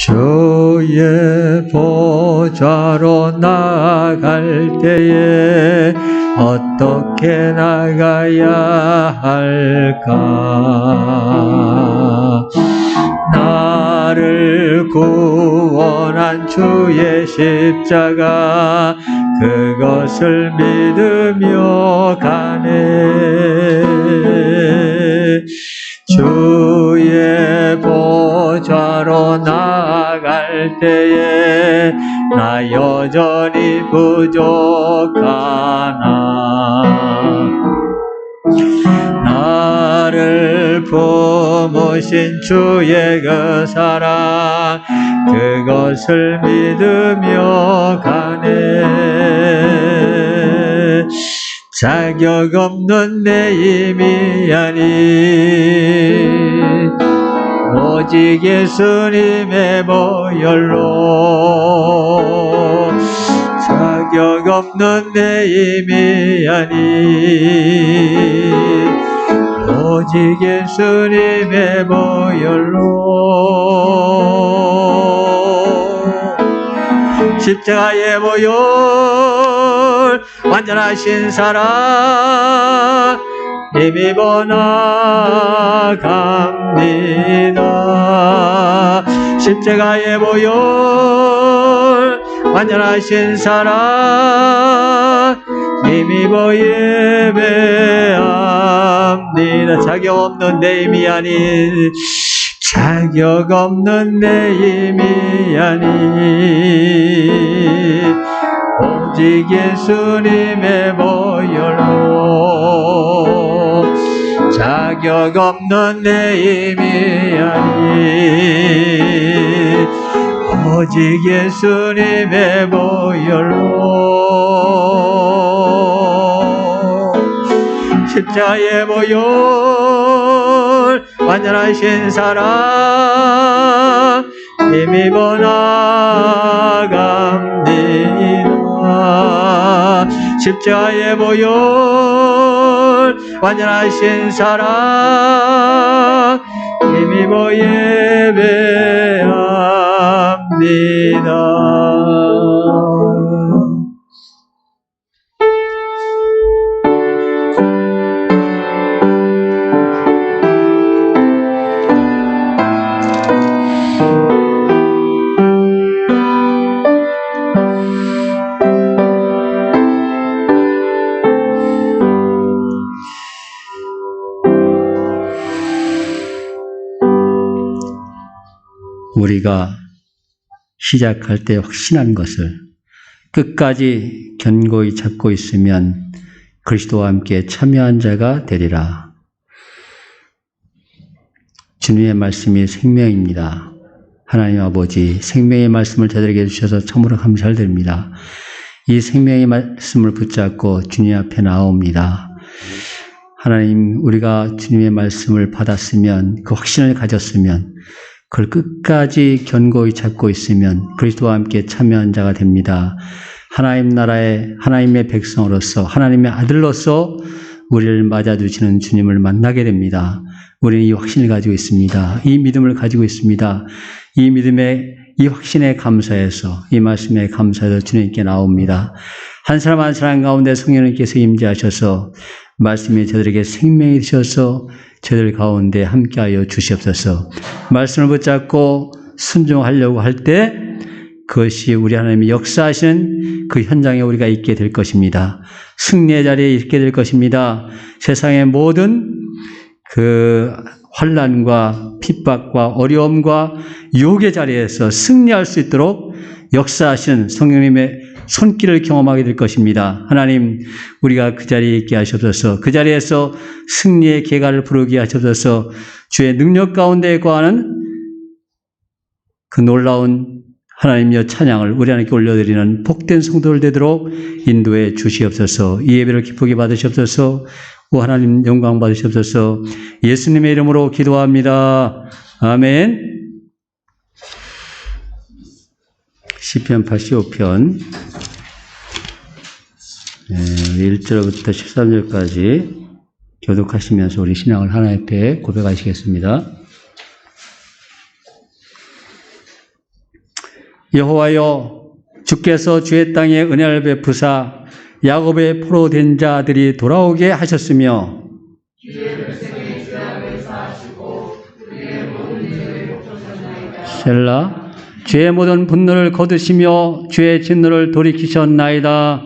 주의 보좌로 나아갈 때에 어떻게 나가야 할까? 나를 구원한 주의 십자가 그것을 믿으며 가네. 주의 보좌로 나아갈 때에 나 여전히 부족하나 나를 품으신 주의 그 사랑 그것을 믿으며 가네. 자격 없는 내 힘이 아닌 오직 예수님의 보혈로 자격 없는 내 힘이 아닌 오직 예수님의 보혈로 십자가의 보혈 완전하신 사랑 힘입어 나갑니다. 십자가의 보혈 완전하신 사랑 힘입어 예배합니다. 자격 없는 내 힘이 아닌 자격 없는 내 힘이 아닌 오직 예수님의 보혈로 자격 없는 내 힘이 아닌 오직 예수님의 보혈로 십자가의 보혈 완전하신 사랑 힘입어 나갑니다. 십자가의 보혈 완전하신 사랑 힘입어 예배합니다. 우리가 시작할 때 확신한 것을 끝까지 견고히 잡고 있으면 그리스도와 함께 참여한 자가 되리라. 주님의 말씀이 생명입니다. 하나님 아버지 생명의 말씀을 저들에게 주셔서 참으로 감사드립니다. 이 생명의 말씀을 붙잡고 주님 앞에 나옵니다. 하나님 우리가 주님의 말씀을 받았으면 그 확신을 가졌으면 그걸 끝까지 견고히 잡고 있으면 그리스도와 함께 참여한 자가 됩니다. 하나님 나라의 하나님의 백성으로서 하나님의 아들로서 우리를 맞아주시는 주님을 만나게 됩니다. 우리는 이 확신을 가지고 있습니다. 이 믿음을 가지고 있습니다. 이 믿음의 이 확신에 감사해서 이 말씀에 감사해서 주님께 나옵니다. 한 사람 한 사람 가운데 성령님께서 임재하셔서 말씀이 저들에게 생명이 되셔서 저들 가운데 함께하여 주시옵소서. 말씀을 붙잡고 순종하려고 할 때 그것이 우리 하나님이 역사하시는 그 현장에 우리가 있게 될 것입니다. 승리의 자리에 있게 될 것입니다. 세상의 모든 그 환난과 핍박과 어려움과 유혹의 자리에서 승리할 수 있도록 역사하시는 성령님의 손길을 경험하게 될 것입니다. 하나님, 우리가 그 자리에 있게 하시옵소서. 그 자리에서 승리의 계가를 부르게 하시옵소서. 주의 능력 가운데 거하는 그 놀라운 하나님의 찬양을 우리 하나님께 올려드리는 복된 성도를 되도록 인도해 주시옵소서. 이 예배를 기쁘게 받으시옵소서. 오 하나님 영광 받으시옵소서. 예수님의 이름으로 기도합니다. 아멘. 시편 85편 1절부터 13절까지 교독하시면서 우리 신앙을 하나님 앞에 고백하시겠습니다. 여호와여, 주께서 주의 땅에 은혜를 베푸사 야곱의 포로된 자들이 돌아오게 하셨으며 셀라, 주의 모든 분노를 거두시며 주의 진노를 돌이키셨나이다.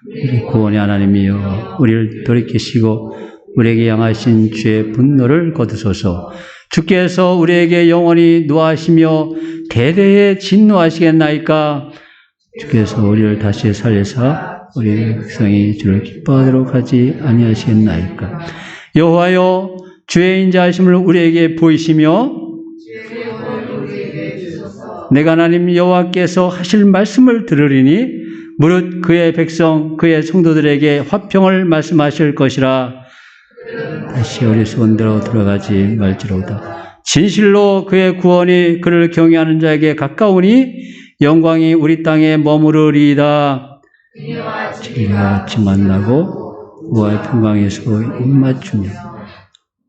우리 구원의 하나님이여, 우리를 돌이키시고 우리에게 향하신 주의 분노를 거두소서. 주께서 우리에게 영원히 노하시며 대대에 진노하시겠나이까. 주께서 우리를 다시 살리사 우리 백성이 주를 기뻐하도록 하지 아니하시겠나이까. 여호와여, 주의 인자하심을 우리에게 보이시며 내가 하나님 여호와께서 하실 말씀을 들으리니 무릇 그의 백성 그의 성도들에게 화평을 말씀하실 것이라. 다시 어리석은대로 들어가지 말지로다. 진실로 그의 구원이 그를 경외하는 자에게 가까우니 영광이 우리 땅에 머무르리이다. 진리가 같이 만나고 우화의 평강에서 입맞추며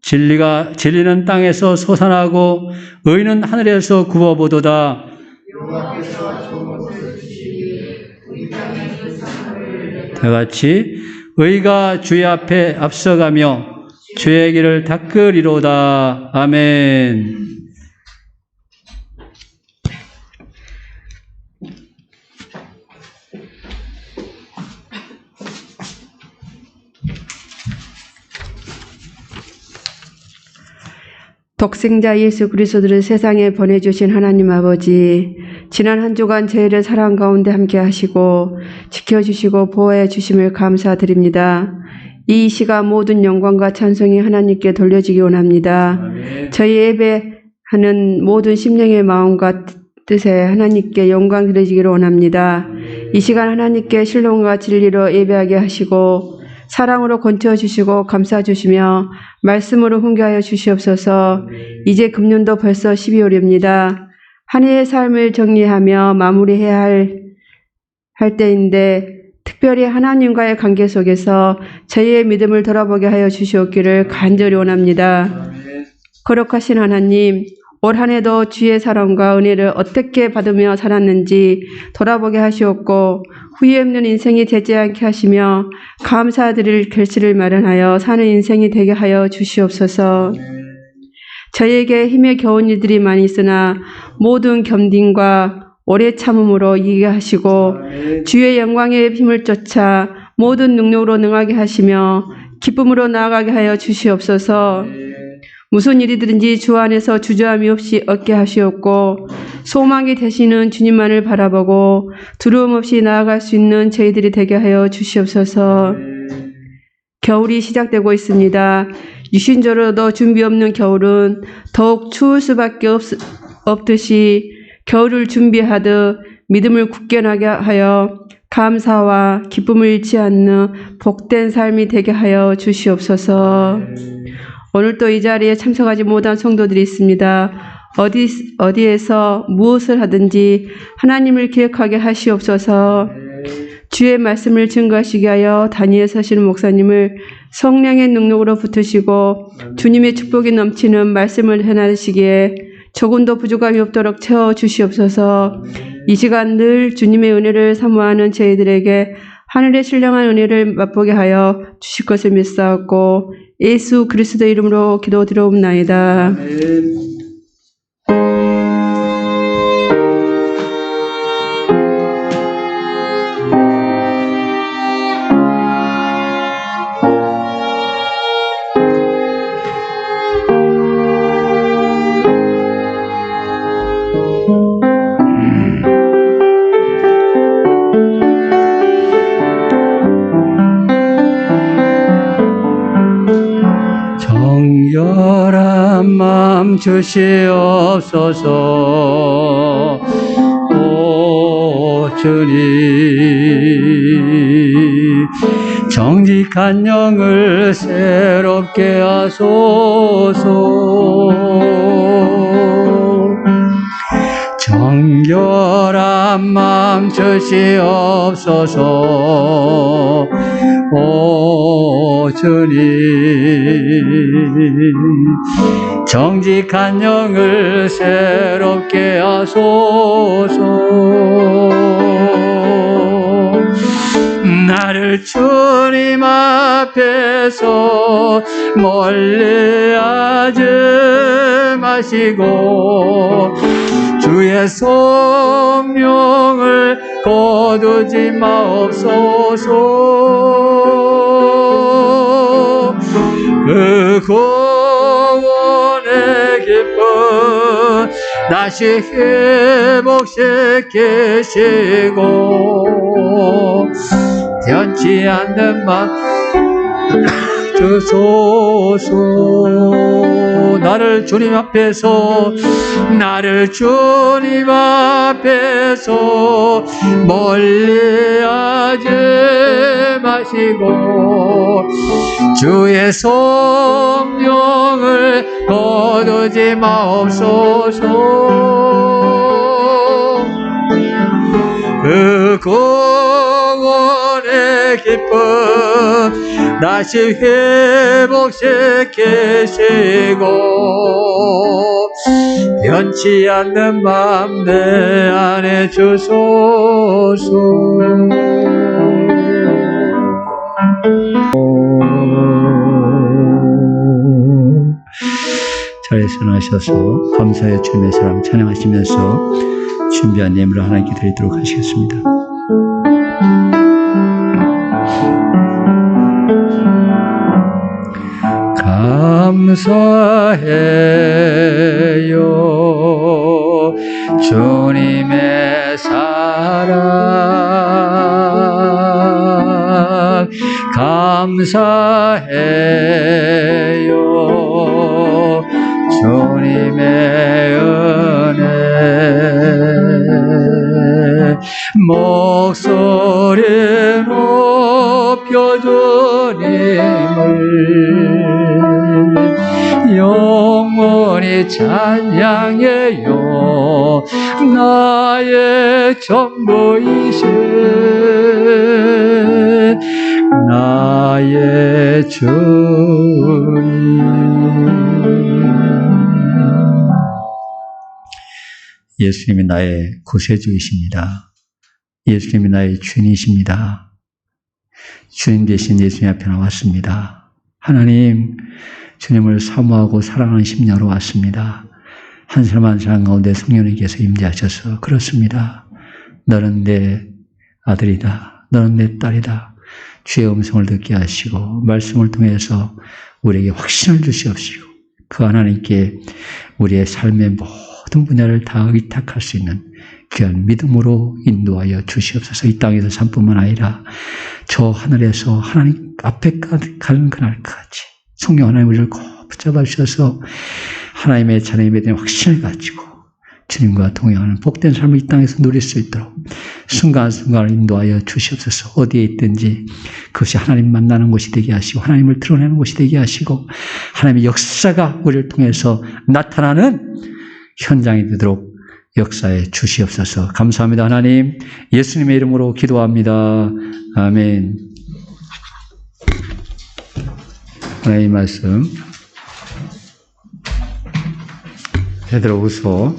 진리는 땅에서 솟아나고 의는 하늘에서 굽어보도다. 다같이 의가 주의 앞에 앞서가며 주의 길을 닦으리로다. 아멘. 독생자 예수 그리스도를 세상에 보내주신 하나님 아버지, 지난 한 주간 저희를 사랑 가운데 함께 하시고 지켜주시고 보호해 주심을 감사드립니다. 이 시간 모든 영광과 찬송이 하나님께 돌려지기 원합니다. 아멘. 저희 예배하는 모든 심령의 마음과 뜻에 하나님께 영광 드려지기를 원합니다. 아멘. 이 시간 하나님께 신령과 진리로 예배하게 하시고 사랑으로 건져 주시고 감싸 주시며 말씀으로 훈계하여 주시옵소서. 이제 금년도 벌써 12월입니다. 한 해의 삶을 정리하며 마무리해야 할 때인데 특별히 하나님과의 관계 속에서 저희의 믿음을 돌아보게 하여 주시옵기를 간절히 원합니다. 거룩하신 하나님, 올 한 해도 주의 사랑과 은혜를 어떻게 받으며 살았는지 돌아보게 하시옵고 후회 없는 인생이 되지 않게 하시며 감사드릴 결실을 마련하여 사는 인생이 되게 하여 주시옵소서. 저희에게 힘에 겨운 일들이 많이 있으나 모든 겸딩과 오래 참음으로 이기게 하시고 주의 영광의 힘을 쫓아 모든 능력으로 능하게 하시며 기쁨으로 나아가게 하여 주시옵소서. 무슨 일이든지 주 안에서 주저함이 없이 얻게 하시옵고 소망이 되시는 주님만을 바라보고 두려움 없이 나아갈 수 있는 저희들이 되게 하여 주시옵소서. 겨울이 시작되고 있습니다. 유신조로도 준비 없는 겨울은 더욱 추울 수밖에 없듯이 겨울을 준비하듯 믿음을 굳게 나게 하여 감사와 기쁨을 잃지 않는 복된 삶이 되게 하여 주시옵소서. 오늘 또 이 자리에 참석하지 못한 성도들이 있습니다. 어디에서 무엇을 하든지 하나님을 기억하게 하시옵소서. 주의 말씀을 증거하시게 하여 단위에 서시는 목사님을 성령의 능력으로 붙으시고 주님의 축복이 넘치는 말씀을 전하시기에 조금도 부족함이 없도록 채워주시옵소서. 이 시간 늘 주님의 은혜를 사모하는 저희들에게 하늘의 신령한 은혜를 맛보게 하여 주실 것을 믿사옵고 예수 그리스도 이름으로 기도드리옵나이다. 아멘. 정결한 마음 주시옵소서. 오 주님, 정직한 영을 새롭게 하소서. 정결한 맘망치시옵소서. 오 주님, 정직한 영을 새롭게 하소서. 나를 주님 앞에서 멀리하지 마시고 주의 성령을 거두지 마옵소서. 그 구원의 기쁨 다시 회복시키시고 변치 않는 맘 주소서. 나를 주님 앞에서 멀리하지 마시고 주의 성령을 거두지 마옵소서. 그 구원의 기쁨 다시 회복시키시고 변치 않는 맘 내 안에 주소서. 잘 일어나셔서 감사의 주님의 사랑 찬양하시면서 준비한 예물을 하나님께 드리도록 하시겠습니다. 감사해요 주님의 사랑, 감사해요 주님의 은혜. 목소리 높여 주님을 영원히 찬양해요. 나의 전부이신 나의 주님. 예수님이 나의 구세주이십니다. 예수님이 나의 주인이십니다. 주님 대신 예수님 앞에 나왔습니다. 하나님, 주님을 사모하고 사랑하는 심령으로 왔습니다. 한 사람 한 사람 가운데 성령님께서 임재하셔서 그렇습니다. 너는 내 아들이다. 너는 내 딸이다. 주의 음성을 듣게 하시고 말씀을 통해서 우리에게 확신을 주시옵시고 그 하나님께 우리의 삶의 모든 분야를 다 의탁할 수 있는 귀한 믿음으로 인도하여 주시옵소서. 이 땅에서 삶뿐만 아니라 저 하늘에서 하나님 앞에 가는 그날까지 성령 하나님 우리를 꼭 붙잡아 주셔서 하나님의 자녀임에 대한 확신을 가지고 주님과 동행하는 복된 삶을 이 땅에서 누릴 수 있도록 순간순간을 인도하여 주시옵소서. 어디에 있든지 그것이 하나님 만나는 곳이 되게 하시고 하나님을 드러내는 곳이 되게 하시고 하나님의 역사가 우리를 통해서 나타나는 현장이 되도록 역사에 주시옵소서. 감사합니다. 하나님, 예수님의 이름으로 기도합니다. 아멘. 하나님의 말씀 베드로후서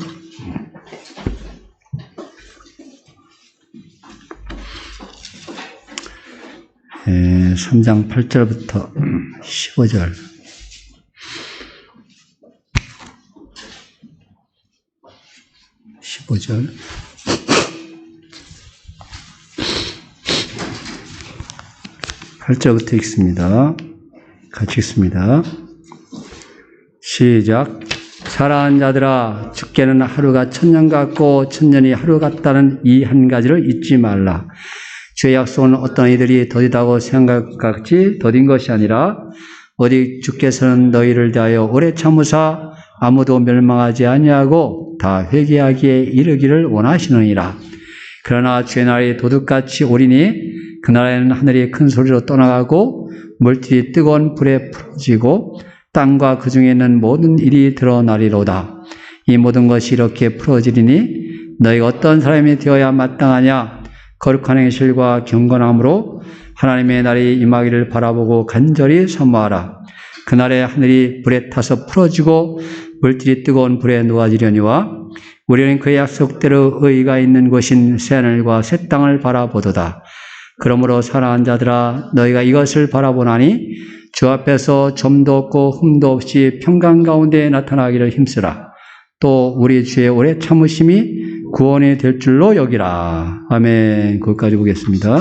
3장 8절부터 15절. 팔 절부터 읽습니다. 같이 읽습니다. 시작. 사랑하는 자들아, 죽게는 하루가 천년 같고 천년이 하루 같다는 이 한 가지를 잊지 말라. 주의 약속은 어떤 이들이 더디다고 생각할 것 같이 더딘 것이 아니라 오직 주께서는 너희를 대하여 오래 참으사 아무도 멸망하지 아니하고 다 회개하기에 이르기를 원하시느니라. 그러나 주의 날이 도둑같이 오리니 그날에는 하늘이 큰 소리로 떠나가고 물질이 뜨거운 불에 풀어지고 땅과 그 중에 있는 모든 일이 드러나리로다. 이 모든 것이 이렇게 풀어지리니 너희가 어떤 사람이 되어야 마땅하냐? 거룩한 행실과 경건함으로 하나님의 날이 임하기를 바라보고 간절히 사모하라. 그날에 하늘이 불에 타서 풀어지고 물질이 뜨거운 불에 녹아지려니와 우리는 그의 약속대로 의의가 있는 곳인 새하늘과 새 땅을 바라보도다. 그러므로 사랑하는 자들아 너희가 이것을 바라보나니 주 앞에서 점도 없고 흠도 없이 평강 가운데 나타나기를 힘쓰라. 또 우리 주의 오래 참으심이 구원이 될 줄로 여기라. 아멘. 거기까지 보겠습니다.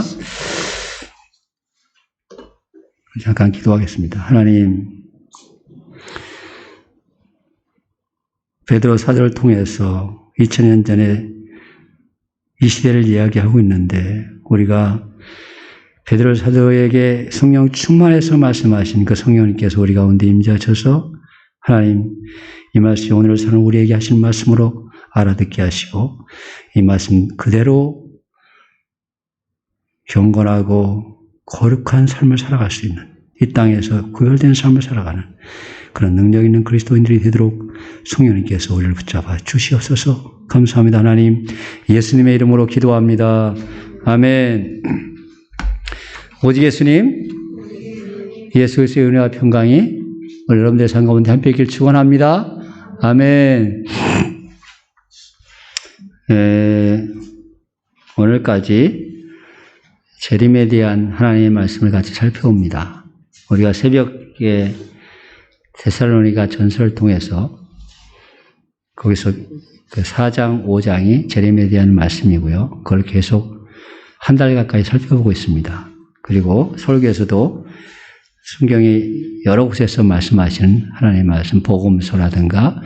잠깐 기도하겠습니다. 하나님, 베드로 사도를 통해서 2000년 전에 이 시대를 이야기하고 있는데 우리가 베드로 사도에게 성령 충만해서 말씀하신 그 성령님께서 우리 가운데 임재하셔서 하나님 이 말씀이 오늘 사는 우리에게 하신 말씀으로 알아듣게 하시고 이 말씀 그대로 경건하고 거룩한 삶을 살아갈 수 있는 이 땅에서 구별된 삶을 살아가는 그런 능력 있는 그리스도인들이 되도록 성령님께서 우리를 붙잡아 주시옵소서. 감사합니다. 하나님 예수님의 이름으로 기도합니다. 아멘. 오직 예수님, 예수 그리스도의 은혜와 평강이 우리 여러분들의 삶 가운데 함께 있길 축원합니다. 아멘. 오늘까지 재림에 대한 하나님의 말씀을 같이 살펴봅니다. 우리가 새벽에 데살로니가 전서를 통해서 거기서 그 4장, 5장이 재림에 대한 말씀이고요. 그걸 계속 한 달 가까이 살펴보고 있습니다. 그리고 설교에서도 성경이 여러 곳에서 말씀하시는 하나님의 말씀, 복음서라든가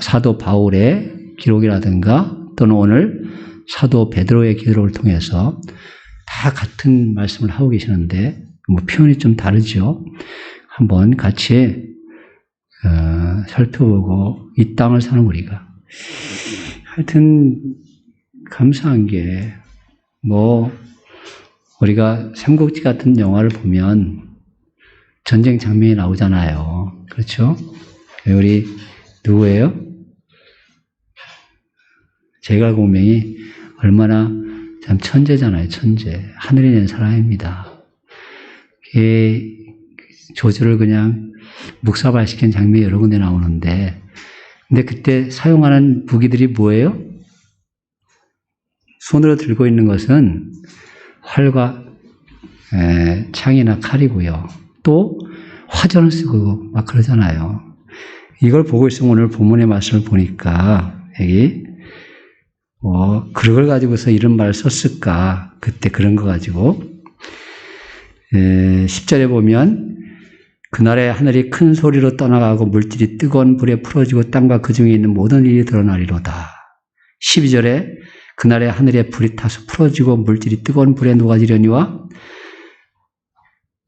사도 바울의 기록이라든가 또는 오늘 사도 베드로의 기록을 통해서 다 같은 말씀을 하고 계시는데 뭐 표현이 좀 다르죠. 한번 같이 살펴보고 이 땅을 사는 우리가 하여튼 감사한 게 우리가 삼국지 같은 영화를 보면 전쟁 장면이 나오잖아요. 그렇죠? 우리 누구예요? 제갈공명이 얼마나 참 천재잖아요. 천재. 하늘이 낸 사람입니다. 조주를 그냥 묵사발시킨 장면이 여러 군데 나오는데 근데 그때 사용하는 무기들이 뭐예요? 손으로 들고 있는 것은 활과 창이나 칼이고요. 또 화전을 쓰고 막 그러잖아요. 이걸 보고 있으면 오늘 본문의 말씀을 보니까 여기 그걸 가지고서 이런 말을 썼을까? 그때 그런 거 가지고 10절에 보면 그날에 하늘이 큰 소리로 떠나가고 물질이 뜨거운 불에 풀어지고 땅과 그 중에 있는 모든 일이 드러나리로다. 12절에 그날에 하늘에 불이 타서 풀어지고 물질이 뜨거운 불에 녹아지려니와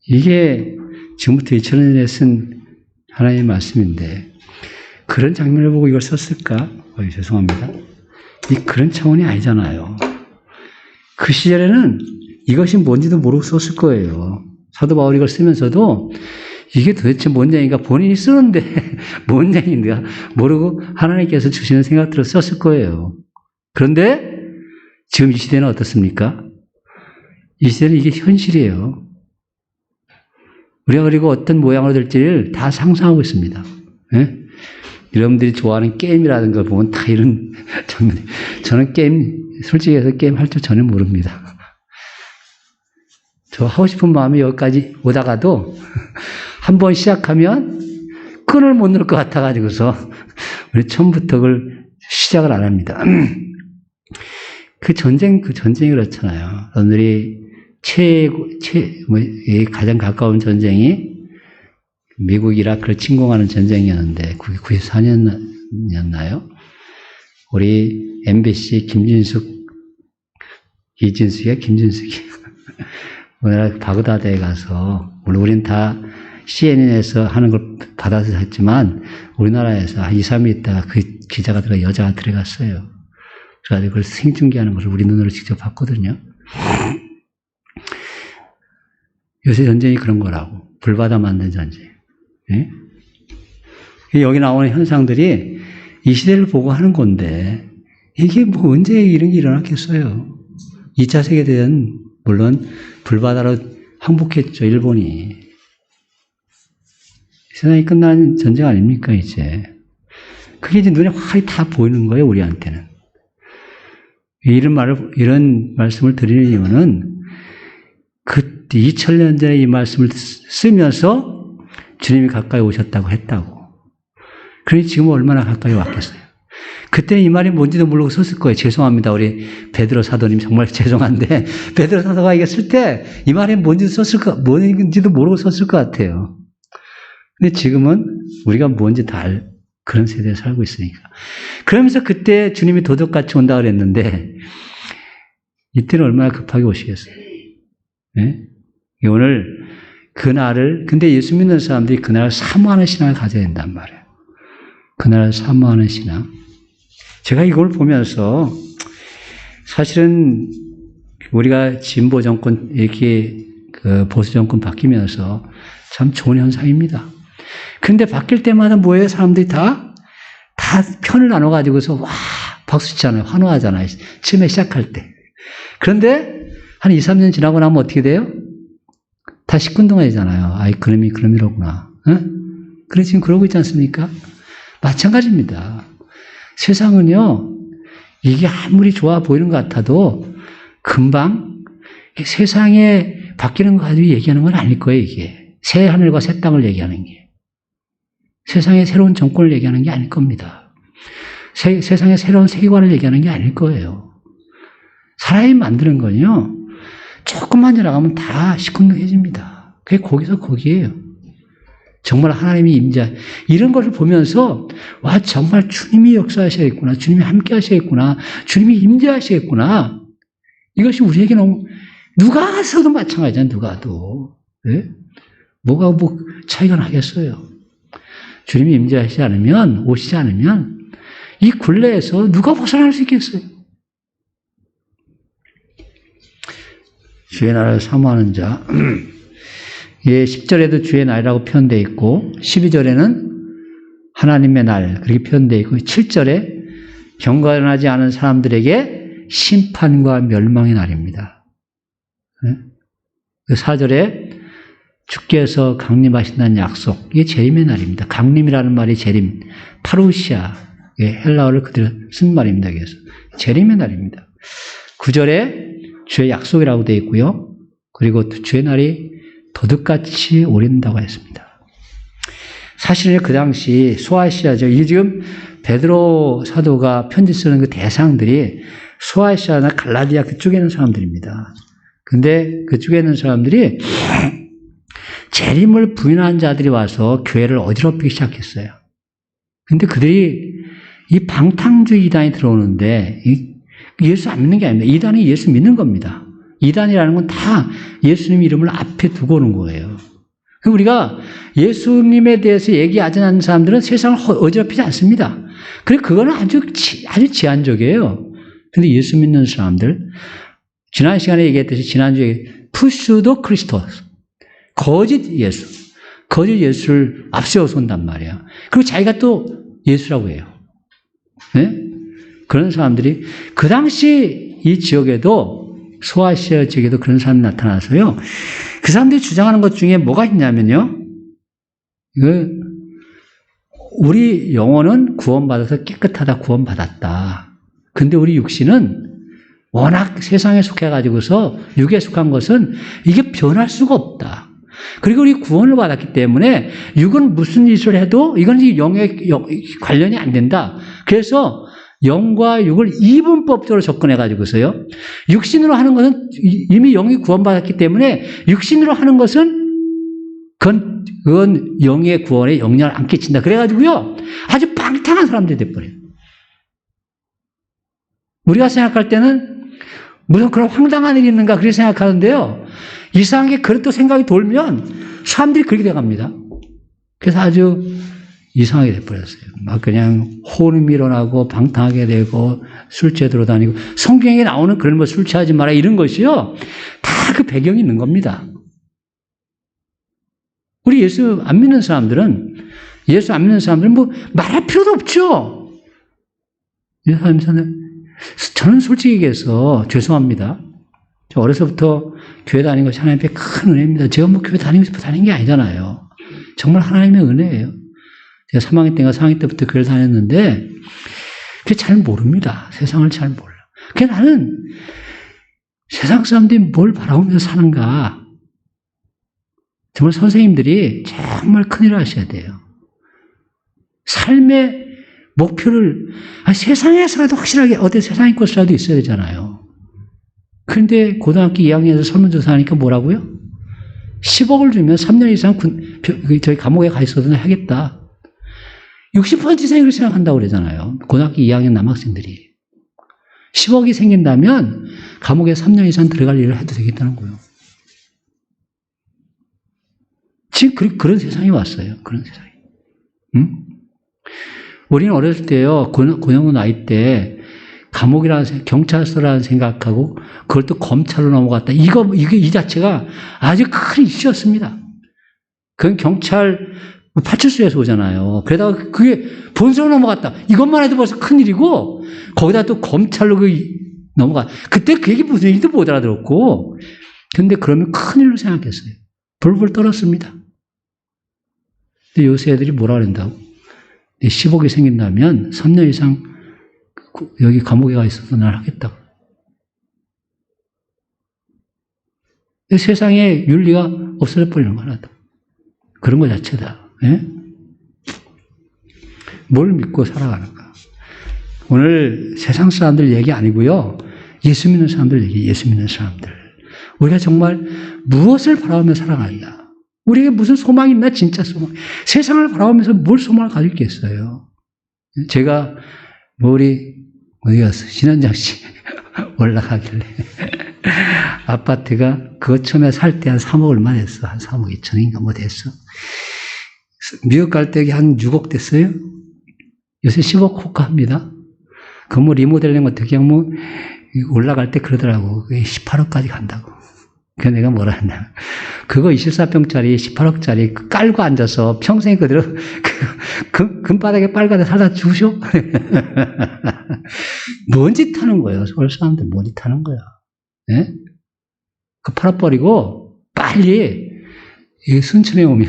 이게 지금부터 2000년 전에 쓴 하나님의 말씀인데 그런 장면을 보고 이걸 썼을까? 죄송합니다. 그런 차원이 아니잖아요. 그 시절에는 이것이 뭔지도 모르고 썼을 거예요. 사도 바울이 이걸 쓰면서도 이게 도대체 뭔 얘기인가 본인이 쓰는데 뭔 얘기인가 모르고 하나님께서 주시는 생각들을 썼을 거예요. 그런데 지금 이 시대는 어떻습니까? 이 시대는 이게 현실이에요. 우리가 그리고 어떤 모양으로 될지를 다 상상하고 있습니다. 네? 여러분들이 좋아하는 게임이라든가 보면 다 이런 장면이. 저는 솔직히 해서 게임 할 줄 전혀 모릅니다. 저 하고 싶은 마음이 여기까지 오다가도 한번 시작하면 끈을 못 넣을 것 같아가지고서 우리 처음부터 그걸 시작을 안 합니다. 그 전쟁이 그렇잖아요. 오늘이 가장 가까운 전쟁이 미국 이라크를 침공하는 전쟁이었는데 그게 94년이었나요? 우리 MBC 김진숙이 우리나라 바그다드에 가서 물론 우린 다 CNN에서 하는 걸 받아서 했지만 우리나라에서 한 2, 3일 있다가 그 기자가 여자가 들어갔어요. 그래가지고 그걸 생중계하는 것을 우리 눈으로 직접 봤거든요. 요새 전쟁이 그런 거라고. 불바다 만든 전쟁. 예? 여기 나오는 현상들이 이 시대를 보고 하는 건데 이게 뭐 언제 이런 게 일어났겠어요? 2차 세계대전, 물론 불바다로 항복했죠, 일본이. 세상이 끝난 전쟁 아닙니까, 이제. 그게 이제 눈에 확 다 보이는 거예요, 우리한테는. 이런 말씀을 드리는 이유는 2000년 전에 이 말씀을 쓰면서 주님이 가까이 오셨다고 했다고. 그러니 지금 얼마나 가까이 왔겠어요. 그때는 이 말이 뭔지도 모르고 썼을 거예요. 죄송합니다. 우리 베드로 사도님 정말 죄송한데 베드로 사도가 이게 쓸 때 이 말이 뭔지도 모르고 썼을 것 같아요. 근데 지금은 우리가 뭔지 다 그런 세대에 살고 있으니까. 그러면서 그때 주님이 도둑같이 온다 그랬는데 이때는 얼마나 급하게 오시겠어요. 네? 오늘 그날을, 근데 예수 믿는 사람들이 그날을 사모하는 신앙을 가져야 된단 말이에요. 그날을 사모하는 신앙. 제가 이걸 보면서 사실은 우리가 진보 정권, 이렇게 보수 정권 바뀌면서 참 좋은 현상입니다. 근데 바뀔 때마다 뭐예요? 사람들이 다 편을 나눠가지고서 와, 박수 치잖아요. 환호하잖아요. 처음에 시작할 때. 그런데 한 2, 3년 지나고 나면 어떻게 돼요? 다 시큰둥해지잖아요. 아이, 그놈이 그놈이로구나. 응? 그래, 지금 그러고 있지 않습니까? 마찬가지입니다. 세상은요, 이게 아무리 좋아 보이는 것 같아도 금방 세상에 바뀌는 거 가지고 얘기하는 건 아닐 거예요, 이게. 새 하늘과 새 땅을 얘기하는 게. 세상에 새로운 정권을 얘기하는 게 아닐 겁니다. 세상에 새로운 세계관을 얘기하는 게 아닐 거예요. 사람이 만드는 건요, 조금만 지나가면 다 시큰둥해집니다. 그게 거기서 거기에요. 정말 하나님이 이런 것을 보면서, 와, 정말 주님이 역사하셔야겠구나. 주님이 함께 하셔야겠구나. 주님이 임재하셔야겠구나. 이것이 우리에게 너무, 누가 가서도 마찬가지잖아요, 누가도. 네? 뭐가 뭐 차이가 나겠어요. 주님이 임재하시지 않으면, 오시지 않으면, 이 굴레에서 누가 벗어날 수 있겠어요? 주의 나라를 사모하는 자. 예, 10절에도 주의 날이라고 표현되어 있고 12절에는 하나님의 날 그렇게 표현되어 있고 7절에 경건하지 않은 사람들에게 심판과 멸망의 날입니다. 4절에 주께서 강림하신다는 약속, 이게 재림의 날입니다. 강림이라는 말이 재림, 파루시아, 헬라어를 그대로 쓴 말입니다. 그래서 재림의 날입니다. 9절에 주의 약속이라고 되어 있고요. 그리고 주의 날이 도둑같이 오린다고 했습니다. 사실은 그 당시 소아시아죠. 이 지금 베드로 사도가 편지 쓰는 그 대상들이 소아시아나 갈라디아 그쪽에 있는 사람들입니다. 근데 그쪽에 있는 사람들이 재림을 부인한 자들이 와서 교회를 어지럽히기 시작했어요. 근데 그들이 이 방탕주의 이단이 들어오는데 예수 안 믿는 게 아닙니다. 이단이 예수 믿는 겁니다. 이단이라는 건 다 예수님 이름을 앞에 두고 오는 거예요. 우리가 예수님에 대해서 얘기하지 않는 사람들은 세상을 어지럽히지 않습니다. 그래, 그거는 아주 제한적이에요. 근데 예수 믿는 사람들, 지난 시간에 얘기했듯이 지난주에 푸슈도 크리스토스, 거짓 예수를 앞세워서 온단 말이야. 그리고 자기가 또 예수라고 해요. 네? 그런 사람들이 그 당시 이 지역에도 소아시아 지역에도 그런 사람이 나타나서요. 그 사람들이 주장하는 것 중에 뭐가 있냐면요. 우리 영혼은 구원받아서 깨끗하다, 구원받았다. 근데 우리 육신은 워낙 세상에 속해가지고서 육에 속한 것은 이게 변할 수가 없다. 그리고 우리 구원을 받았기 때문에 육은 무슨 짓을 해도 이건 영에 관련이 안 된다. 그래서 영과 육을 이분법적으로 접근해가지고서요. 육신으로 하는 것은 이미 영이 구원받았기 때문에 육신으로 하는 것은 그건 영의 구원에 영향을 안 끼친다. 그래가지고요. 아주 방탕한 사람들이 돼버려요. 우리가 생각할 때는 무슨 그런 황당한 일이 있는가 그렇게 생각하는데요. 이상하게 그런 또 생각이 돌면 사람들이 그렇게 돼갑니다. 그래서 아주 이상하게 돼버렸어요. 막 그냥 혼음이 일어나고 방탕하게 되고 술취해 들어다니고 성경에 나오는 그런 뭐 술 취하지 마라 이런 것이요. 다 그 배경이 있는 겁니다. 우리 예수 안 믿는 사람들은 뭐 말할 필요도 없죠. 예수 안 믿는 사람은 저는 솔직히 얘기해서 죄송합니다. 저 어려서부터 교회 다니는 것이 하나님 앞에 큰 은혜입니다. 제가 뭐 교회 다니고 싶어 다니는 게 아니잖아요. 정말 하나님의 은혜예요. 제가 3학년 때인가 4학년 때부터 교회를 다녔는데 그게 잘 모릅니다. 세상을 잘 몰라. 그게 나는 세상 사람들이 뭘 바라보면서 사는가. 정말 선생님들이 정말 큰일을 하셔야 돼요. 삶의 목표를 세상에서라도 확실하게 어디 세상의 것이라도 있어야 되잖아요. 그런데 고등학교 2학년에서 설문조사 하니까 뭐라고요? 10억을 주면 3년 이상 저희 감옥에 가 있어도 하겠다. 60% 이상이 그렇게 생각한다고 그러잖아요. 고등학교 2학년 남학생들이. 10억이 생긴다면 감옥에 3년 이상 들어갈 일을 해도 되겠다는 거예요. 지금 그런 세상이 왔어요. 그런 세상이. 응? 우리는 어렸을 때요, 고등학교 나이 때, 경찰서라는 생각하고, 그걸 또 검찰로 넘어갔다. 이 자체가 아주 큰 이슈였습니다. 그건 경찰, 파출소에서 오잖아요. 게다가 그게 본서로 넘어갔다. 이것만 해도 벌써 큰일이고, 거기다 또 검찰로 넘어가. 그때 그게 무슨 얘기도 못 알아들었고, 근데 그러면 큰일로 생각했어요. 벌벌 떨었습니다. 근데 요새 애들이 뭐라 그런다고? 10억이 생긴다면 3년 이상 여기 감옥에 가 있어서 날 하겠다고. 세상에 윤리가 없어져 버리는 거야. 그런 거 자체다. 예? 뭘 믿고 살아가는가. 오늘 세상 사람들 얘기 아니고요. 예수 믿는 사람들 얘기, 예수 믿는 사람들. 우리가 정말 무엇을 바라보며 살아가냐. 우리에게 무슨 소망이 있나, 진짜 소망. 세상을 바라보면서 뭘 소망을 가질 게 있어요. 제가, 어디 갔어? 신현장 씨 올라가길래. 아파트가, 그거 처음에 살 때 한 3억 얼마 됐어? 한 3억 2천인가 뭐 됐어? 미국 갈 때 한 6억 됐어요? 요새 10억 호가합니다. 건물 리모델링 어떻게 하면 올라갈 때 그러더라고. 18억까지 간다고. 그 내가 뭐라 했나. 그거 24평짜리 18억짜리 깔고 앉아서 평생 그대로 금바닥에 빨가게 살다 죽으셔? 뭔 짓 하는 거예요? 서울 사람들 뭔 짓 하는 거야? 예? 그 팔아버리고 빨리 순천에 오면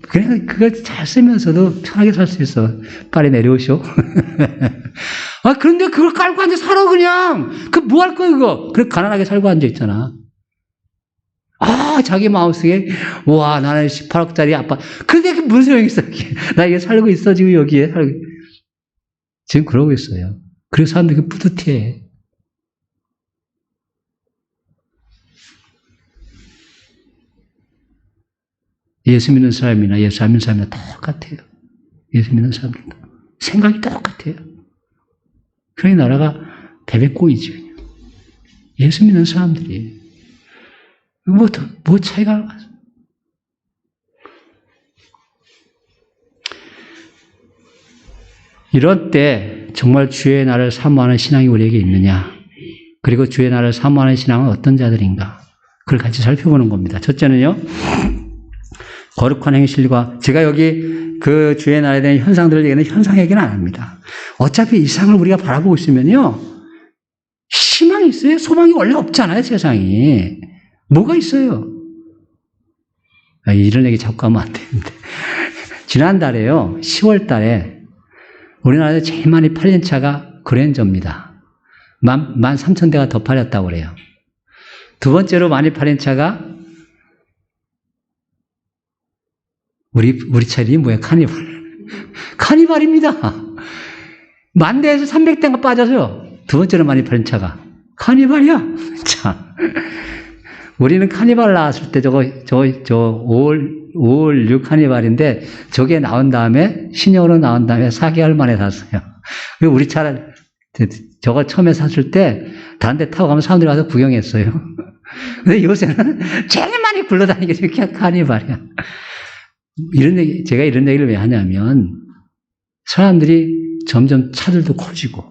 그냥 그거 잘 쓰면서도 편하게 살 수 있어. 빨리 내려오쇼. 그런데 그걸 깔고 앉아 살아, 그냥. 뭐 할 거야, 그거? 그래, 가난하게 살고 앉아 있잖아. 자기 마음속에, 와, 나는 18억짜리 아빠. 근데 그게 무슨 소용이 있어, 이게. 나 이게 살고 있어, 지금 여기에. 지금 그러고 있어요. 그래서 사람들이 뿌듯해. 예수 믿는 사람이나 예수 안 믿는 사람이나 똑같아요. 예수 믿는 사람들 생각이 똑같아요. 그러니 나라가 배배 꼬이죠. 예수 믿는 사람들이 뭐 차이가 나요? 이럴 때 정말 주의 나라를 사모하는 신앙이 우리에게 있느냐? 그리고 주의 나라를 사모하는 신앙은 어떤 자들인가? 그걸 같이 살펴보는 겁니다. 첫째는요. 거룩한 행실과 제가 여기 그 주의 나라에 대한 현상들을 얘기하는 현상 얘기는 안 합니다. 어차피 이 세상을 우리가 바라보고 있으면요. 희망이 있어요? 소망이 원래 없잖아요, 세상이. 뭐가 있어요? 이런 얘기 자꾸 하면 안 되는데. 지난달에요, 10월 달에 우리나라에서 제일 많이 팔린 차가 그랜저입니다. 13,000대가 더 팔렸다고 그래요. 두 번째로 많이 팔린 차가 우리 차 이름이 뭐야? 카니발. 카니발입니다. 10,000대에서 300대가 빠져서요. 두 번째로 많이 팔린 차가 카니발이야. 참. 우리는 카니발 나왔을 때 저거 5월 6 카니발인데 저게 나온 다음에 신형으로 나온 다음에 4개월 만에 샀어요. 우리 차를 저거 처음에 샀을 때 다른 데 타고 가면 사람들이 와서 구경했어요. 근데 요새는 제일 많이 굴러다니게 이렇게 카니발이야. 제가 이런 얘기를 왜 하냐면, 사람들이 점점 차들도 커지고,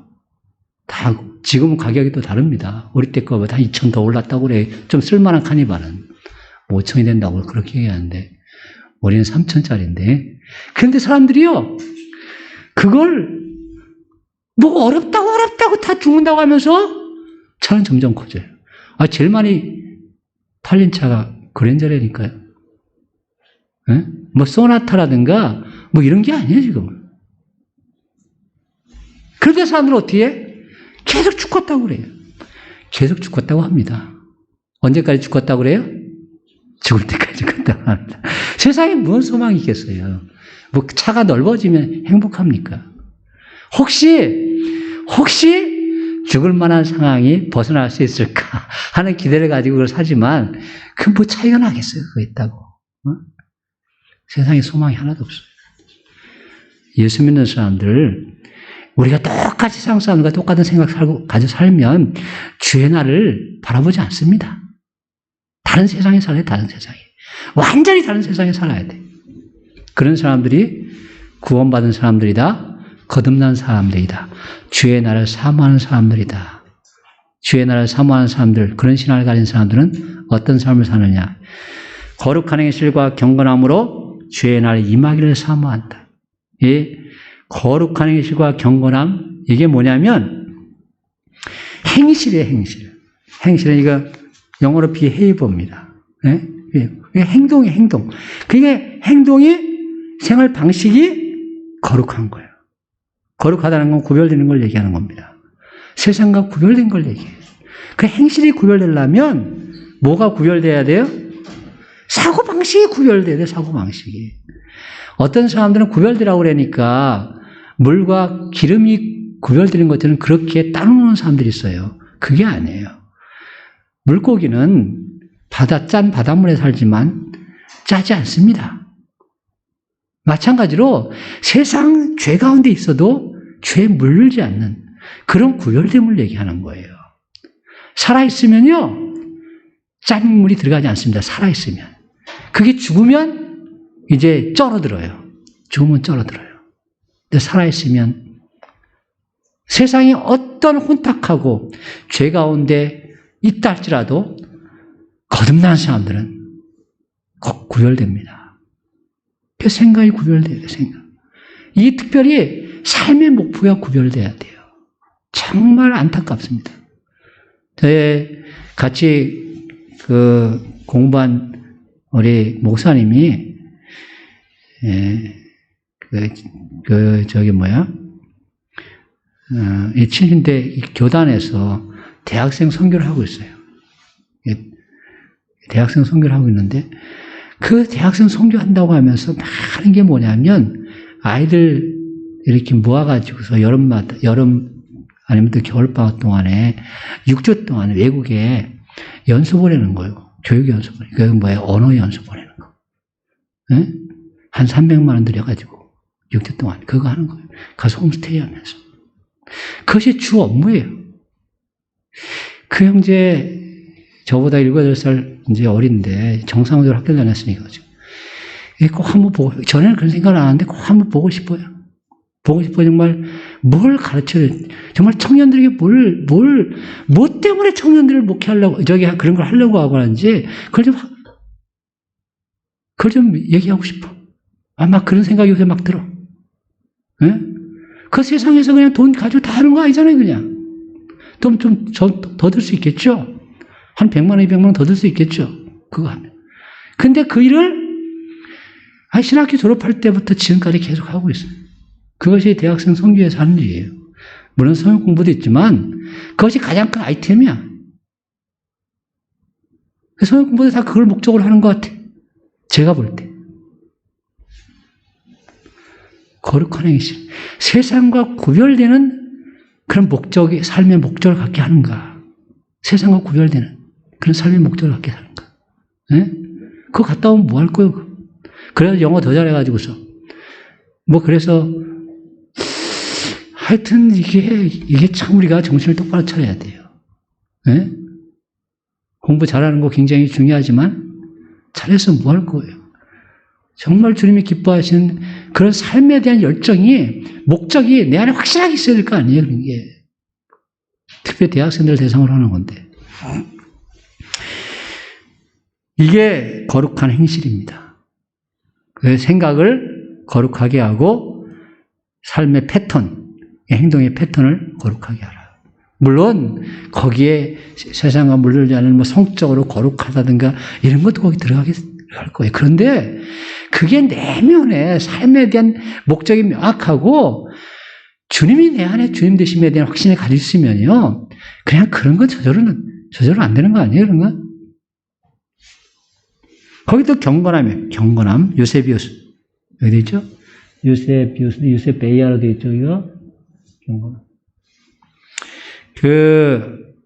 지금은 가격이 또 다릅니다. 우리 때 거보다 2,000 더 올랐다고 그래. 좀 쓸만한 카니발은 5,000이 된다고 그렇게 얘기하는데, 우리는 3,000짜리인데. 그런데 사람들이요, 그걸 뭐 어렵다고 다 죽는다고 하면서 차는 점점 커져요. 제일 많이 팔린 차가 그랜저라니까요. 예? 뭐 소나타라든가 뭐 이런 게 아니에요, 지금. 그런데 사람들은 어떻게 해? 계속 죽었다고 그래요. 계속 죽었다고 합니다. 언제까지 죽었다고 그래요? 죽을 때까지 죽었다고 합니다. 세상에 무슨 소망이 있겠어요? 뭐 차가 넓어지면 행복합니까? 혹시 죽을 만한 상황이 벗어날 수 있을까 하는 기대를 가지고 그걸 사지만 그 뭐 차이가 나겠어요? 그거 있다고. 세상에 소망이 하나도 없어요. 예수 믿는 사람들, 우리가 똑같이 세상 사람들과 똑같은 생각 가지고 살면 주의 날을 바라보지 않습니다. 다른 세상에 살아요, 다른 세상에. 완전히 다른 세상에 살아야 돼. 그런 사람들이 구원받은 사람들이다. 거듭난 사람들이다. 주의 나라를 사모하는 사람들이다. 주의 나라를 사모하는 사람들, 그런 신앙을 가진 사람들은 어떤 삶을 사느냐. 거룩한 행실과 경건함으로 주의 나라에 임하기를 사모한다. 이 거룩한 행실과 경건함, 이게 뭐냐면 행실이에요, 행실. 행실은 이거 영어로 behavior입니다. 네? 행동이에요, 행동. 그게 행동이 생활 방식이 거룩한 거예요. 거룩하다는 건 구별되는 걸 얘기하는 겁니다. 세상과 구별된 걸 얘기해요. 그 행실이 구별되려면 뭐가 구별돼야 돼요? 사고방식이 구별돼야 돼요, 사고방식이. 어떤 사람들은 구별되라고 그러니까 물과 기름이 구별되는 것들은 그렇게 따로노는 사람들이 있어요. 그게 아니에요. 물고기는 짠 바닷물에 살지만 짜지 않습니다. 마찬가지로 세상 죄 가운데 있어도 죄에 물들지 않는 그런 구별됨을 얘기하는 거예요. 살아있으면요, 짠 물이 들어가지 않습니다. 살아있으면. 그게 죽으면 이제 쩔어들어요. 죽으면 쩔어들어요. 근데 살아있으면 세상에 어떤 혼탁하고 죄 가운데 있다 할지라도 거듭난 사람들은 꼭 구별됩니다. 그 생각이 구별돼요, 생각. 이 특별히 삶의 목표가 구별돼야 돼요. 정말 안타깝습니다. 같이 공부한 우리 목사님이, 이 70대 교단에서 대학생 선교를 하고 있어요. 대학생 선교를 하고 있는데, 그 대학생 선교한다고 하면서 막 하는 게 뭐냐면, 아이들 이렇게 모아가지고서 여름 아니면 또 겨울방학 동안에 6주 동안 외국에 연수 보내는 거예요. 교육 연수 보내는 거. 그게 뭐예요? 언어 연수 보내는 거. 네? 한 300만 원 들여가지고 6주 동안 그거 하는 거예요. 가서 홈스테이 하면서. 그것이 주 업무예요. 그 형제 저보다 7, 8살 이제 어린데 정상적으로 학교 다녔으니까 꼭 한번 보고, 전에는 그런 생각을 안 하는데 꼭 한번 보고 싶어요. 보고 싶어요. 정말 뭘 가르쳐야 돼. 정말 청년들에게 뭐 때문에 청년들을 목회하려고, 그런 걸 하려고 하고 하는지, 그걸 좀 얘기하고 싶어. 막 그런 생각이 요새 막 들어. 예? 그 세상에서 그냥 돈 가지고 다 하는 거 아니잖아요, 그냥. 좀 더 들 수 있겠죠? 한 100만 원, 200만 원 더 들 수 있겠죠? 그거 하면. 근데 그 일을 신학교 졸업할 때부터 지금까지 계속 하고 있어요. 그것이 대학생 선교에서 하는 일이에요. 물론 성역 공부도 있지만 그것이 가장 큰 아이템이야. 성역 공부도 다 그걸 목적으로 하는 것 같아. 제가 볼 때. 거룩한 행실. 세상과 구별되는 그런 목적이, 삶의 목적을 갖게 하는가. 세상과 구별되는 그런 삶의 목적을 갖게 하는가. 네? 그거 갔다 오면 뭐 할 거예요? 그래서 영어 더 잘해가지고서. 그래서 하여튼 이게 참 우리가 정신을 똑바로 차려야 돼요. 네? 공부 잘하는 거 굉장히 중요하지만 잘해서 뭐 할 거예요? 정말 주님이 기뻐하시는 그런 삶에 대한 열정이, 목적이 내 안에 확실하게 있어야 될 거 아니에요, 그런 게. 특별히 대학생들 대상으로 하는 건데. 이게 거룩한 행실입니다. 그 생각을 거룩하게 하고 삶의 패턴, 행동의 패턴을 거룩하게 하라. 물론 거기에 세상과 물들지 않은 뭐 성적으로 거룩하다든가 이런 것도 거기 들어가게 할 거예요. 그런데 그게 내면의 삶에 대한 목적이 명확하고 주님이 내 안에 주님 되심에 대한 확신을 가지고 있으면요. 그냥 그런 건 저절로 안 되는 거 아니에요? 그런 건? 거기도 경건함, 요세비우스. 어디 있죠? 요세베이아로 되어 있죠, 이거? 경건함.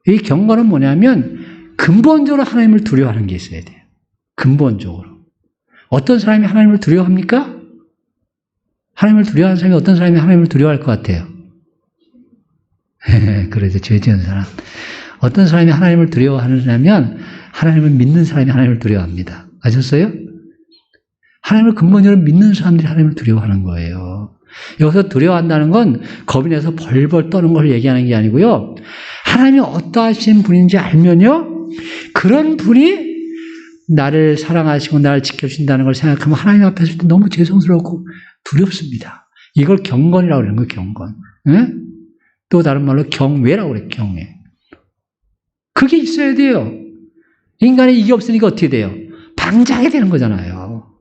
이 경건은 뭐냐면, 근본적으로 하나님을 두려워하는 게 있어야 돼요. 근본적으로. 어떤 사람이 하나님을 두려워합니까? 하나님을 두려워하는 사람이 어떤 사람이 하나님을 두려워할 것 같아요? 그러죠. 죄 지은 사람. 어떤 사람이 하나님을 두려워하느냐면, 하나님을 믿는 사람이 하나님을 두려워합니다. 아셨어요? 하나님을 근본적으로 믿는 사람들이 하나님을 두려워하는 거예요. 여기서 두려워한다는 건 겁이 내서 벌벌 떠는 걸 얘기하는 게 아니고요. 하나님이 어떠하신 분인지 알면요. 그런 분이 나를 사랑하시고 나를 지켜주신다는 걸 생각하면 하나님 앞에 있을 때 너무 죄송스럽고 두렵습니다. 이걸 경건이라고 그러는 거예요. 경건. 네? 또 다른 말로 경외라고 그래요. 경외. 그게 있어야 돼요. 인간의 이게 없으니까 어떻게 돼요? 방자하게 되는 거잖아요.